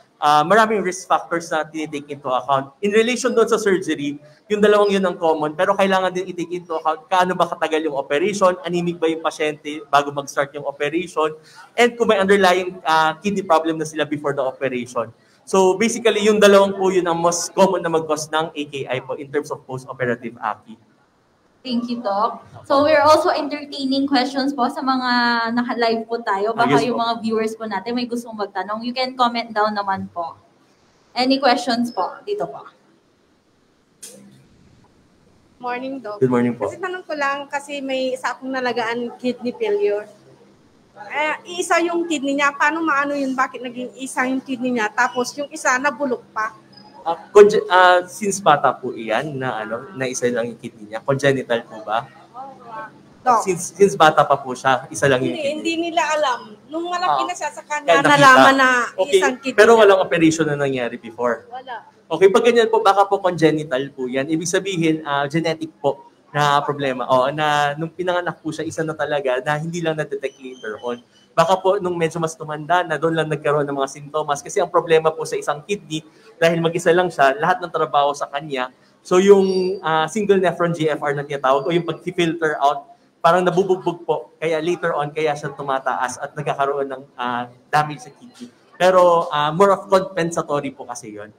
maraming risk factors na tinitake into account. In relation doon sa surgery, yung dalawang yun ang common, pero kailangan din i-take into account kaano ba katagal yung operation, anemic ba yung pasyente bago mag-start yung operation, and kung may underlying kidney problem na sila before the operation. So basically, yung dalawang po yun ang most common na mag-cause ng AKI po in terms of post-operative AKI. Thank you, Doc. So we're also entertaining questions po sa mga naka-live po tayo. Baka yes, yung po. mga viewers po natin may gustong magtanong. You can comment down naman po. Any questions po? Dito po. Morning, Doc. Good morning po. Kasi tanong ko lang, kasi may isa akong nalagaan kidney failure. Isa yung kidney niya. Paano maano yun? Bakit naging isa yung kidney niya? Tapos yung isa nabulok pa. Since bata po iyan na isa lang yung kidney niya. Congenital po ba? Doc. Since bata pa po siya, isa lang yung kidney. Hindi nila alam. Nung malaki na siya sa kanya, Kaya nakita. nalaman na Okay, isang kidney. pero walang operation na nangyari before. Wala. Okay, pag ganyan po, baka po congenital po yan. Ibig sabihin, genetic po na problema. Na nung pinanganak po siya, isa na talaga na hindi lang na-detect later on. Baka po nung medyo mas tumanda na, doon lang nagkaroon ng mga sintomas. Kasi ang problema po sa isang kidney, dahil mag-isa lang siya, lahat ng trabaho sa kanya. So yung single nephron GFR na tinatawag o yung pag-filter out, parang nabubugbog po. Kaya later on, kaya siya tumataas at nagkakaroon ng damage sa kidney. Pero more of compensatory po kasi yun.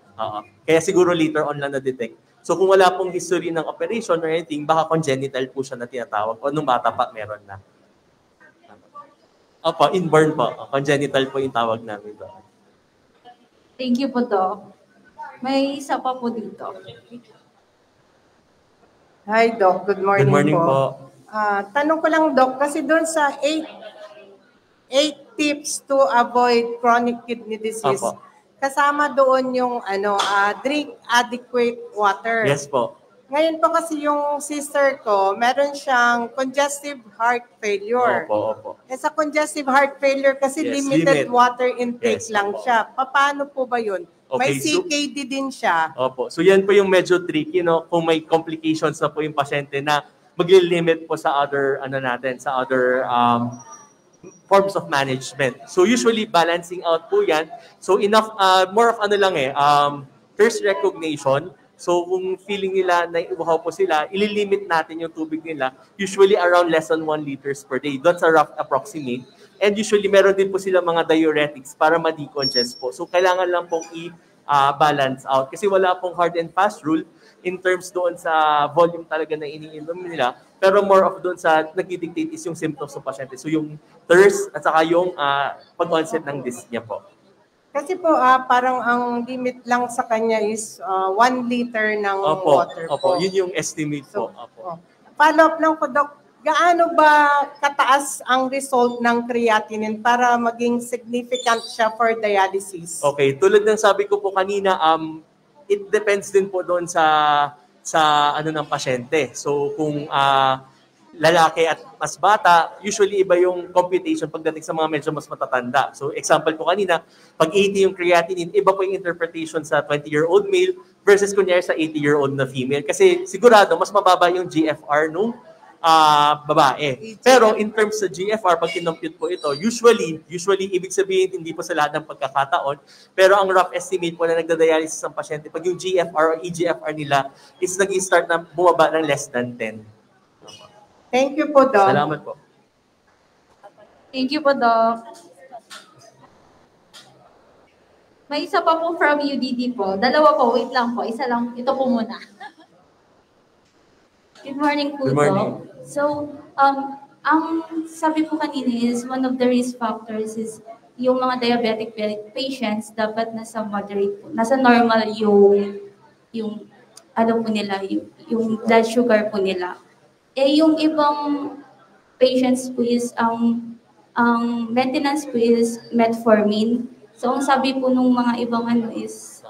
Kaya siguro later on lang na-detect. So kung wala pong history ng operation or anything, baka congenital po siya na tinatawag. O nung bata pa, meron na. Opo, inborn po. Congenital po yung tawag namin doon. Thank you po, Doc. May isa pa po dito. Hi, Doc. Good morning, Good morning po. Tanong ko lang, Doc, kasi doon sa 8 tips to avoid chronic kidney disease, Opo. kasama doon yung drink adequate water. Yes po. Ngayon po kasi yung sister ko, meron siyang congestive heart failure. Opo. Sa congestive heart failure kasi Yes, limited limit. water intake Yes, lang opo. siya. Paano po ba yun? May Okay, so- CKD din siya. Opo. So yan po yung medyo tricky, no? Kung may complications na po yung pasyente na magli-limit po sa other forms of management. So usually balancing out po yan. So enough, more of thirst recognition. So kung feeling nila na iuhaw po sila, ililimit natin yung tubig nila, usually around less than 1 liters per day. That's a rough approximate. And usually meron din po sila mga diuretics para ma-decongest po. So kailangan lang pong i-balance out. Kasi wala pong hard and fast rule in terms doon sa volume talaga na iniinom nila. Pero more of doon sa nag-dictate is yung symptoms ng pasyente. So yung thirst at saka yung pag-onset ng dyspnea po. Kasi po, parang ang limit lang sa kanya is 1 liter ng water po. Opo, yun yung estimate po. Opo. Follow-up lang po, Doc. Gaano ba kataas ang result ng creatinine para maging significant siya for dialysis? Okay, tulad ng sabi ko po kanina, it depends din po doon sa ng pasyente. So kung lalaki at mas bata, usually iba yung computation pagdating sa mga medyo mas matatanda. So example ko kanina, pag 80 yung creatinine, iba po yung interpretation sa 20-year-old male versus kunyari sa 80-year-old na female. Kasi sigurado, mas mababa yung GFR nung babae. Pero in terms sa GFR, pag kinompute po ito, usually ibig sabihin hindi po sa lahat ng pagkakataon, pero ang rough estimate po na nagda-dialysis ang pasyente, pag yung GFR o EGFR nila is nag-start na bumaba ng less than 10. Thank you po, Doc. Salamat po. Thank you po, Doc. May isa pa po from UDD po. Dalawa po, wait lang po. Isa lang, ito po muna. Good morning po, Good morning. Doc. So, ang sabi po kanina is one of the risk factors is yung mga diabetic patients dapat nasa moderate po, nasa normal yung ano po nila, yung blood sugar po nila. Eh, yung ibang patients po is ang maintenance po is metformin. So, ang sabi po nung mga ibang ano is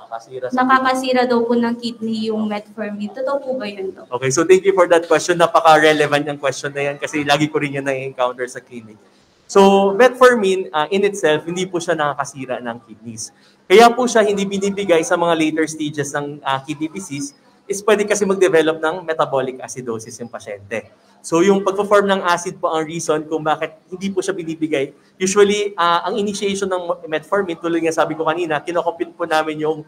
nakakasira daw po ng kidney yung metformin. Totoo po ba yun, Doc? Okay, so thank you for that question. Napaka-relevant yung question na yan kasi lagi ko rin yan na-encounter sa clinic. So, metformin in itself, hindi po siya nakakasira ng kidneys. Kaya po siya hindi binibigay sa mga later stages ng kidney disease is pwede kasi mag-develop ng metabolic acidosis yung pasyente. So yung pag-form ng acid po ang reason kung bakit hindi po siya binibigay. Usually, ang initiation ng metformin, tuloy nga sabi ko kanina, kinocompute po namin yung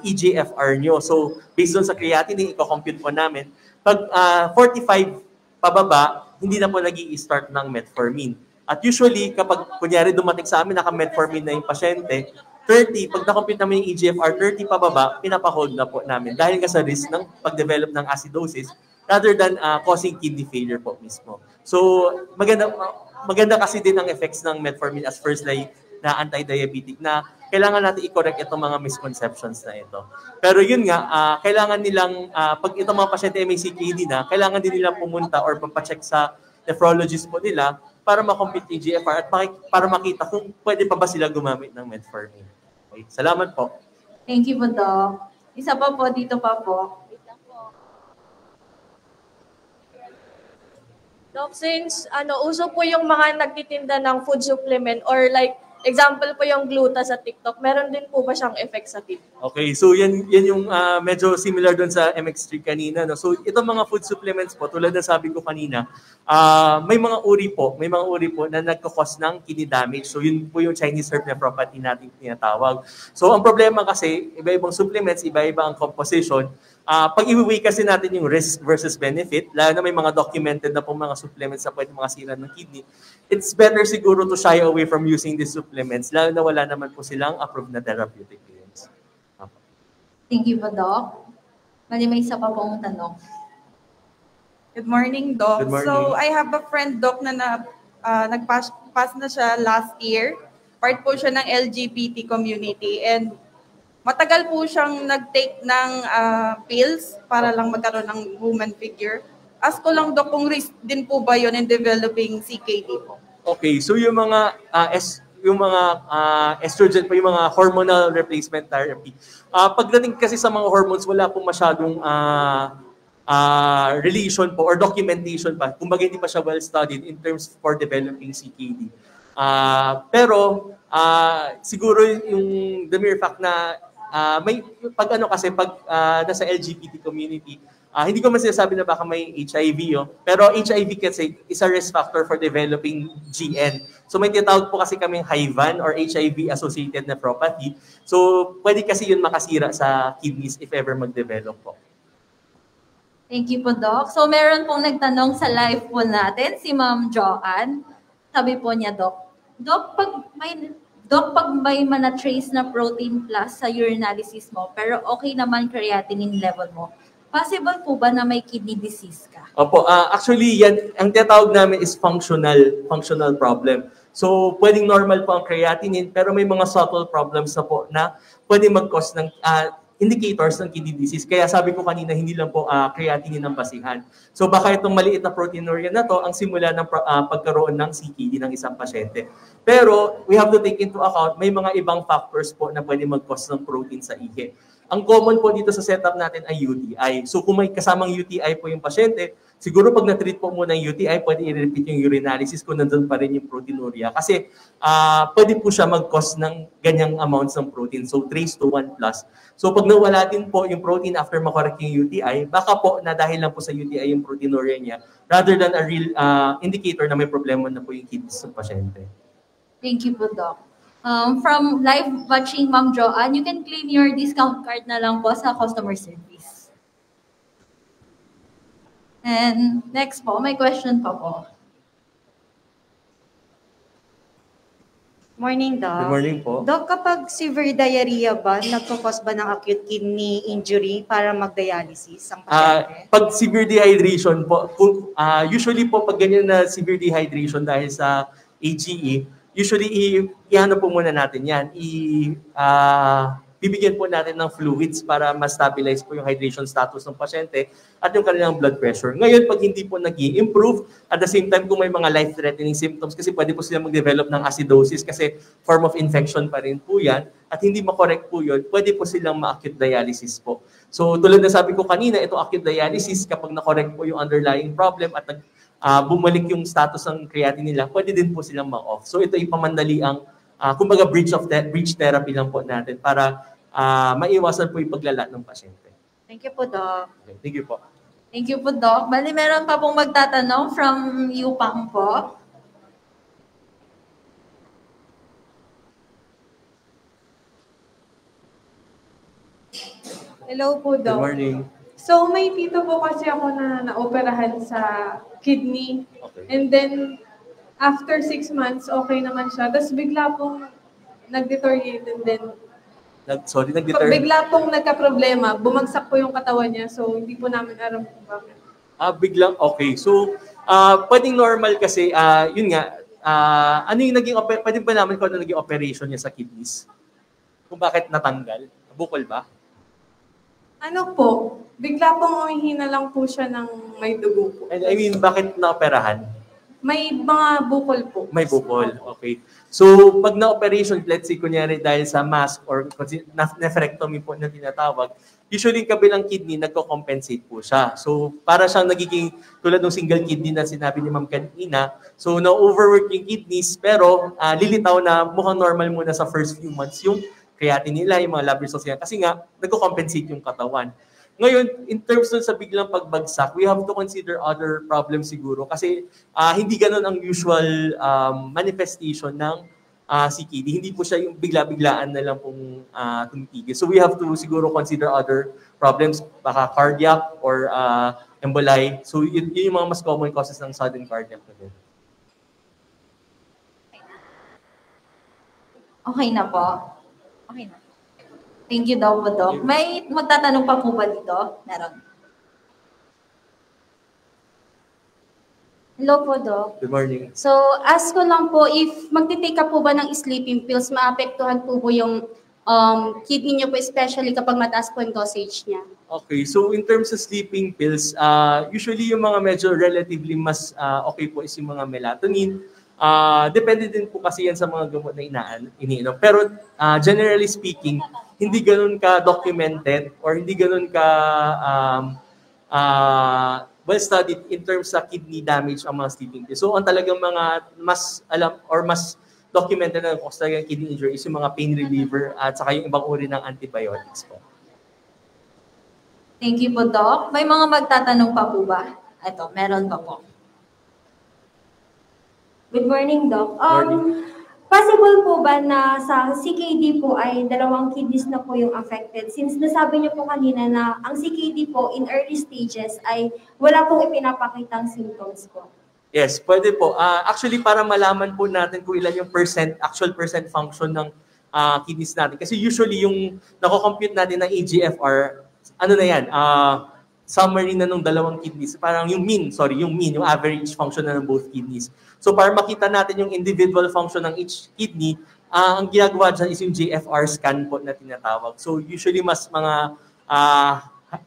EGFR nyo. So based on sa creatinine, i-compute po namin. Pag 45 pababa, hindi na po nag-i-start ng metformin. At usually, kapag kunyari dumating sa amin, naka-metformin na yung pasyente, 30, pag na-compute namin yung EGFR, 30 pababa, pinapahold na po namin dahil nga sa risk ng pag-develop ng acidosis rather than causing kidney failure po mismo. So, maganda kasi din ang effects ng metformin as first line na anti-diabetic na kailangan natin i-correct itong mga misconceptions na ito. Pero yun nga, kailangan nilang, pag itong mga pasyente may CKD na, kailangan din nilang pumunta or papacheck sa nephrologist po nila para ma-compute yung GFR at para makita kung pwede pa ba sila gumamit ng metformin. Okay. Salamat po. Thank you po, Doc. Isa pa po, dito pa po. Doc, since uso po yung mga nagtitinda ng food supplement or like example po yung gluta sa TikTok, meron din po ba siyang effect sa kidney? Okay, so yan yung medyo similar doon sa MX3 kanina. No? So itong mga food supplements po, tulad ng sabi ko kanina, may mga uri po na nagkakos ng kidney damage. So yun po yung Chinese herb nephropathy natin tinatawag. So ang problema kasi, iba-ibang supplements, iba-iba ang composition. Pag i-weigh kasi natin yung risk versus benefit, lalo na may mga documented na po mga supplements na pwede makasira ng kidney, it's better siguro to shy away from using these supplements, lalo na wala naman po silang approved na therapeutic claims. Thank you po, Doc. Mali, may isa pa pong tanong. Good morning, Doc. Good morning. So, I have a friend, Doc, na nag-pass na siya last year. Part po siya ng LGBT community and matagal po siyang nag-take ng pills para lang magkaroon ng woman figure. Ask ko lang, Doc, kung risk din po ba yun in developing CKD po? Okay, so yung mga estrogen po, yung mga hormonal replacement therapy. Pagdating kasi sa mga hormones, wala po masyadong relation po or documentation pa. Kumbaga hindi pa siya well-studied in terms for developing CKD. Pero siguro yung the mere fact na may pag nasa LGBT community, hindi ko man sinasabi na baka may HIV, pero HIV kasi is a risk factor for developing GN. So may tinatawag po kasi kaming HIVAN or HIV-associated nephropathy. So pwede kasi yun makasira sa kidneys if ever mag-develop po. Thank you po, Doc. So meron pong nagtanong sa live po natin, si Ma'am Joanne. Sabi po niya, Doc, pag may mana-trace na protein plus sa urinalysis mo, pero okay naman creatinine level mo, possible po ba na may kidney disease ka? Opo, actually yan, ang tinatawag namin is functional problem. So, pwedeng normal po ang creatinine, pero may mga subtle problems na po na pwedeng mag-cause ng indicators ng kidney disease. Kaya sabi ko kanina, hindi lang po creatinine ang basihan. So baka itong maliit na proteinuria na to ang simula ng pagkaroon ng CKD ng isang pasyente. Pero we have to take into account, may mga ibang factors po na pwede mag-cause ng protein sa ihi. Ang common po dito sa setup natin ay UTI. So kung may kasamang UTI po yung pasyente, siguro pag na-treat po muna yung UTI, pwede i-repeat yung urinalysis kung nandun pa rin yung proteinuria. Kasi pwede po siya mag-cause ng ganyang amounts ng protein. So trace to 1+. So pag nawala din po yung protein after makorek yung UTI, baka po na dahil lang po sa UTI yung proteinuria niya, rather than a real indicator na may problema na po yung kidneys ng pasyente. Thank you po, Doc. From live watching Ma'am Joanne, you can claim your discount card na lang po sa customer service. And next po, may question pa po. Morning, Doc. Good morning po. Doc, kapag severe diarrhea ba, nagkakos ba ng acute kidney injury para mag-dialysis ang pasyente? Pag severe dehydration po, usually po pag ganyan na severe dehydration dahil sa AGE, usually i-ano po muna natin yan. Bibigyan po natin ng fluids para ma-stabilize po yung hydration status ng pasyente at yung kanilang blood pressure. Ngayon, pag hindi po nag-i-improve, at the same time kung may mga life-threatening symptoms, kasi pwede po sila mag-develop ng acidosis kasi form of infection pa rin po yan, at hindi makorek po yun, pwede po silang ma-acute dialysis po. So tulad na sabi ko kanina, ito acute dialysis, kapag nakorek po yung underlying problem at bumalik yung status ng creatinine nila, pwede din po silang ma-off. So ito ipamandali ang kumbaga bridge therapy lang po natin para maiwasan po yung paglala ng pasyente. Thank you po, Doc. Okay, thank you po. Thank you po, Doc. Bali, meron pa pong magtatanong from Yupang po. Hello po, Doc. Good morning. So, may tito po kasi ako na naoperahan sa kidney. Okay. And then, after 6 months, okay naman siya. Tapos bigla pong nag-deteriorate and then bigla pong nagka-problema. Bumagsak po yung katawan niya. So, hindi po namin alam kung bakit. Biglang, okay. So, pwedeng normal kasi, yun nga, ano yung naging, pwede ba namin kung ano naging operation niya sa kidneys? Kung bakit natanggal? Bukol ba? Ano po? Bigla pong umihina lang po siya ng may dugo po. I mean, bakit naoperahan? May mga bukol po. May bukol, okay. So, pag na-operation, let's say, kunyari dahil sa mask or nephrectomy po na tinatawag, usually kabilang kidney, nagko-compensate po siya. So, para siyang nagiging tulad ng single kidney na sinabi ni Ma'am kanina. So, na-overwork yung kidneys, pero lilitaw na mukhang normal muna sa first few months yung creatinine nila, yung mga lab results yan. Kasi nga, nagko-compensate yung katawan. Ngayon, in terms dun sa biglang pagbagsak, we have to consider other problems siguro kasi hindi ganun ang usual manifestation ng CKD. Hindi po siya yung bigla-biglaan na lang pong tumitigil. So we have to siguro consider other problems, baka cardiac or emboli. So yun yung mga mas common causes ng sudden cardiac death. Okay na po. Okay na. Thank you daw po, Doc. May magtatanong pa po ba dito? Meron. Hello po, Doc. Good morning. So, ask ko lang po, if magtitake ka po ba ng sleeping pills, maapektuhan po yung kidney niyo po, especially kapag mataas po yung dosage niya? Okay, so in terms of sleeping pills, usually yung mga medyo relatively mas okay po is yung mga melatonin. Depende din po kasi yan sa mga gamot na iniinom. Pero generally speaking, hindi ganun ka-documented or hindi ganun ka well-studied in terms sa kidney damage ang mga sleeping pills. So ang talagang mga mas alam or mas documented na cause talagang kidney injury is yung mga pain reliever at saka yung ibang uri ng antibiotics po. Thank you po, Doc. May mga magtatanong pa po ba? Ito, meron pa po. Good morning, Doc. Morning. Possible po ba na sa CKD po ay dalawang kidneys na po yung affected? Since nasabi niyo po kanina na ang CKD po in early stages ay wala pong ipinapakitang symptoms po. Yes, pwede po. Actually, para malaman po natin kung ilan yung actual percent function ng kidneys natin. Kasi usually yung nako-compute natin ng EGFR, ano na yan, summary na ng dalawang kidneys. Parang yung yung average function na ng both kidneys. So para makita natin yung individual function ng each kidney, ang ginagawa dyan is yung GFR scan po na tinatawag. So usually mas mga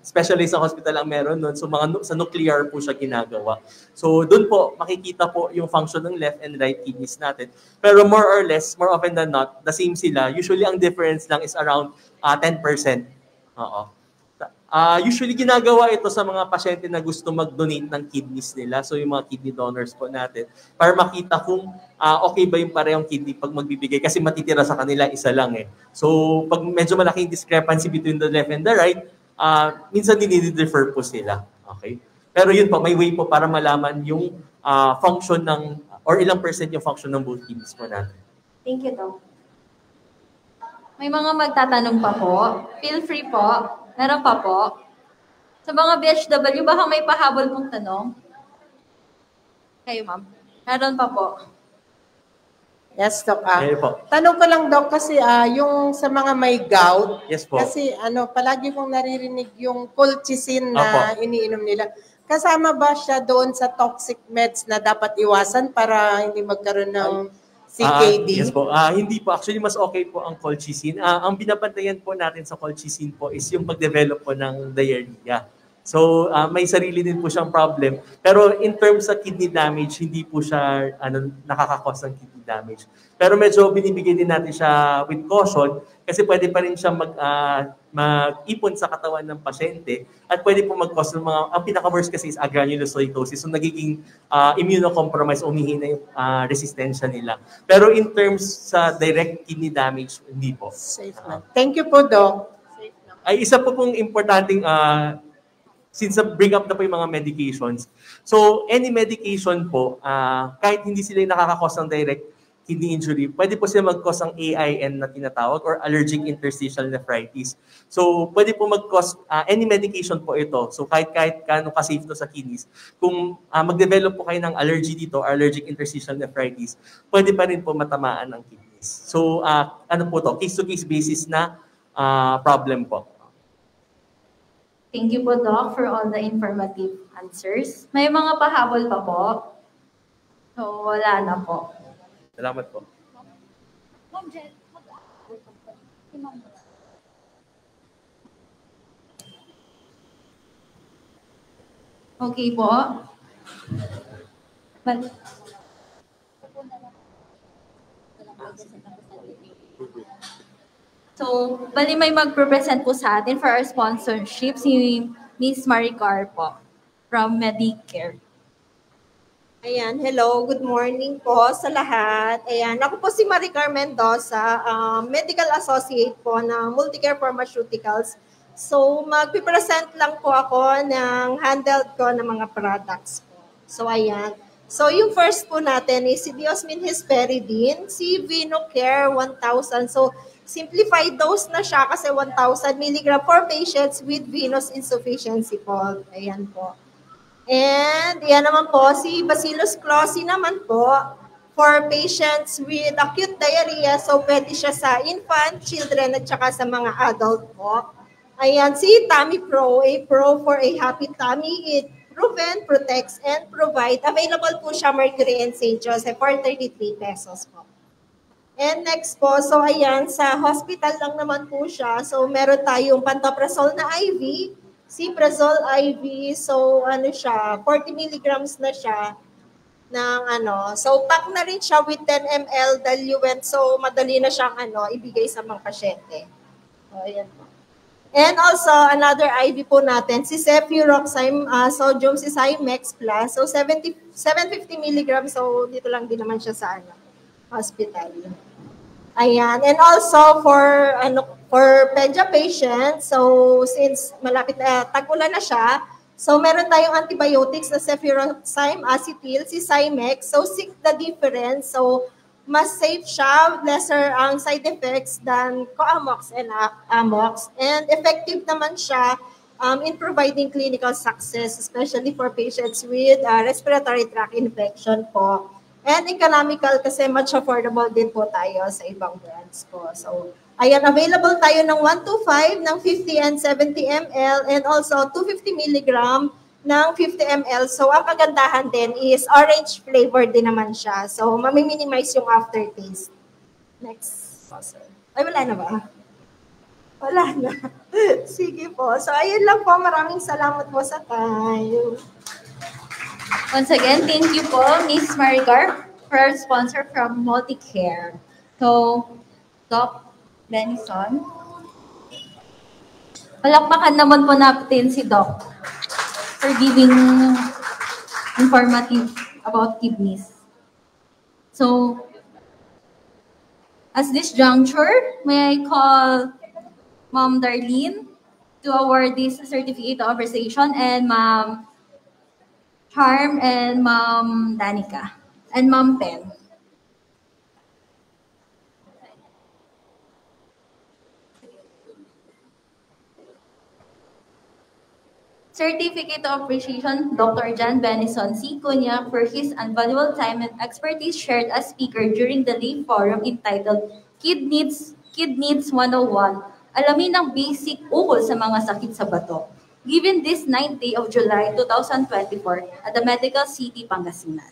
specialized na hospital ang meron nun. So sa nuclear po siya ginagawa. So doon po makikita po yung function ng left and right kidneys natin. Pero more or less, more often than not, the same sila. Usually ang difference lang is around 10%. Oo. Usually ginagawa ito sa mga pasyente na gusto mag-donate ng kidneys nila. So yung mga kidney donors po natin para makita kung okay ba yung parehong kidney pag magbibigay kasi matitira sa kanila isa lang eh. So pag medyo malaking discrepancy between the left and the right, minsan dinidi-defer po sila. Okay? Pero yun po, may way po para malaman yung function ng or ilang percent yung function ng both kidneys po natin. Thank you, Doc. May mga magtatanong pa po. Feel free po. Meron pa po. Sa mga BHW, baka may pahabol pong tanong? Kayo, ma'am. Meron pa po. Yes, Doc. Okay po. Tanong ko lang, Doc, kasi yung sa mga may gout, Yes po. kasi palagi kong naririnig yung colchicine na iniinom nila. Kasama ba siya doon sa toxic meds na dapat iwasan para hindi magkaroon ng CKD? Yes po. Hindi po. Actually, mas okay po ang colchicine. Ang binabantayan po natin sa colchicine po is yung pag-develop po ng diarrhea. So, may sarili din po siyang problem. Pero in terms sa kidney damage, hindi po siya nakakakos ng kidney damage. Pero medyo binibigay din natin siya with caution kasi pwede pa rin siya mag-ipon sa katawan ng pasyente at pwede po mag-cause ng mga, ang pinaka-worst kasi is agranulocytosis. So, nagiging immunocompromised, umihina yung resistensya nila. Pero in terms sa direct kidney damage, hindi po. Safe na. Thank you po, Doc. Ay, isa po pong importanteng since bring up na po yung mga medications. So, any medication po, kahit hindi sila yung nakakakos ng direct kidney injury, pwede po sila mag-cause ng AIN na tinatawag or allergic interstitial nephritis. So, pwede po mag-cause any medication po ito. So, kahit kano ka-safe to sa kidneys, kung mag-develop po kayo ng allergy dito, allergic interstitial nephritis, pwede pa rin po matamaan ng kidneys. So, ano po to? Case-to-case basis na problem po. Thank you po, Doc, for all the informative answers. May mga pahabol pa po? So, wala na po. Salamat po. Okay po. So, bali may magpresent po sa atin for our sponsorship, si Miss Maricar po, from Medicare. Ayan, hello, good morning po sa lahat. Ayan, ako po si Maricar Mendoza, Medical Associate po ng Multicare Pharmaceuticals. So, magpipresent lang po ako ng handheld ko ng mga products po. So, ayan. So, yung first po natin is si Diosmin Hesperidine, si VenoCare 1,000. So, simplified dose na siya kasi 1,000 mg for patients with venous insufficiency po. Ayan po. And yan naman po, si Bacillus clozi naman po for patients with acute diarrhea. So, pwede siya sa infant, children, at saka sa mga adult po. Ayan, si Tummy Pro, a pro for a happy tummy. It prevent, protects, and provide. Available po siya Mercury and St. Joseph for 33 pesos po. And next po, so ayan, sa hospital lang naman po siya. So, meron tayong pantoprazole na IV, Ciprazole IV, so ano siya, 40 milligrams na siya ng ano. So, pack na rin siya with 10 ml diluent. So, madali na siyang ibigay sa mga pasyente. So, ayan po. And also, another IV po natin, si Cefuroxime Sodium Cimex Plus. So, 750 milligrams. So, dito lang din naman siya sa hospital. Ayan. And also for pedia patients, so since malapit na tag-ulan na siya, so meron tayong antibiotics na Cefuroxime Acetyl, si Cimex. So seek the difference. So mas safe siya, lesser ang side effects than Coamox and Amox. And effective naman siya in providing clinical success, especially for patients with respiratory tract infection po. And economical kasi much affordable din po tayo sa ibang brands po. So, ayan, available tayo ng 125 ng 50 and 70 ml and also 250 milligram ng 50 ml. So, ang kagandahan din is orange flavor din naman siya. So, mami-minimize yung aftertaste. Next. Ay, wala na ba? Wala na. Sige po. So, ayun lang po. Maraming salamat po sa time. Once again, thank you po, Ms. Maricar, for our sponsor from Multicare. So, Doc Benison. Palakpakan naman po natin si Doc for giving informative about kidneys. So, at this juncture, may I call Ma'am Darlene to award this certificate of appreciation, and Ma'am Charm, and Ma'am Danica, and Ma'am Pen. Certificate of Appreciation, Dr. John Benison C. Cunha, for his invaluable time and expertise shared as speaker during the Lay Forum entitled Kidneys 101, Alamin ang basic ukol sa mga sakit sa bato, given this 9th day of July 2024 at the Medical City, Pangasinan.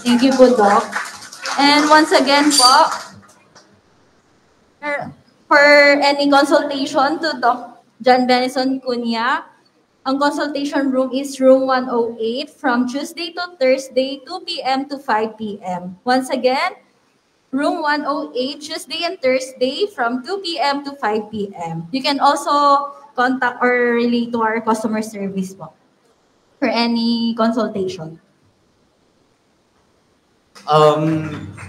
Thank you po, Doc. And once again po, for any consultation to Doc John Benison Cunha, ang consultation room is room 108 from Tuesday to Thursday, 2 p.m. to 5 p.m. Once again, room 108, Tuesday and Thursday from 2 p.m. to 5 p.m. You can also contact or relate to our customer service po for any consultation.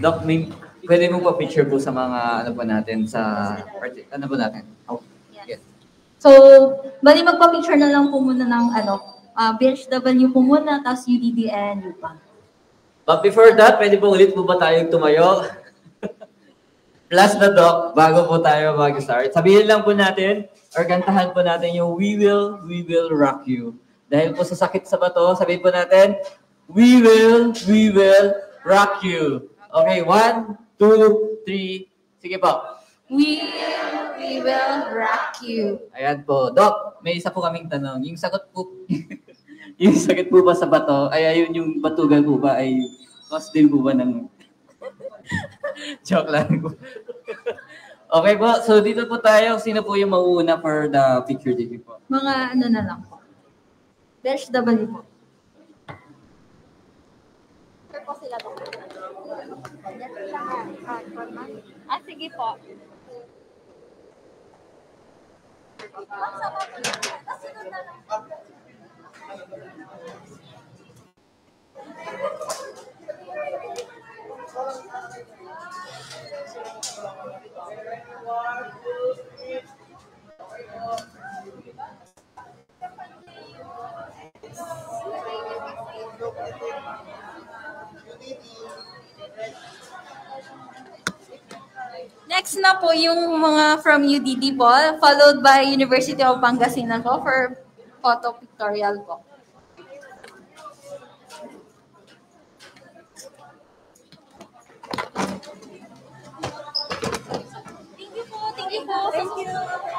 Doc, pwede mo pa picture po sa mga ano po natin sa ano po natin? Oh, yes. So, bali magpa-picture na lang po muna ng BHW po muna, tapos UDD and UPA. But before that, pwede po ulit po ba tayong tumayo? Plus na Doc, bago po tayo mag-start. Sabihin lang po natin, or kantahan po natin yung We Will Rock You. Dahil po sa sakit sa bato, sabihin po natin, We will rock you. Okay, 1, 2, 3. Sige po. We will rock you. Ayan po. Doc, may isa po kaming tanong. Yung sagot po, yung sakit po ba sa bato, ay ayun yung batugan po ba ay cause din po ba ng... Joke lang po. Okay po, so dito po tayo. Sino po yung mauuna for the picture dito po? Mga ano na lang po. BHW po. Po sila to. Sige po. Next na po yung mga from UDD po, followed by University of Pangasinan po for photo pictorial po. Thank you po. Thank you.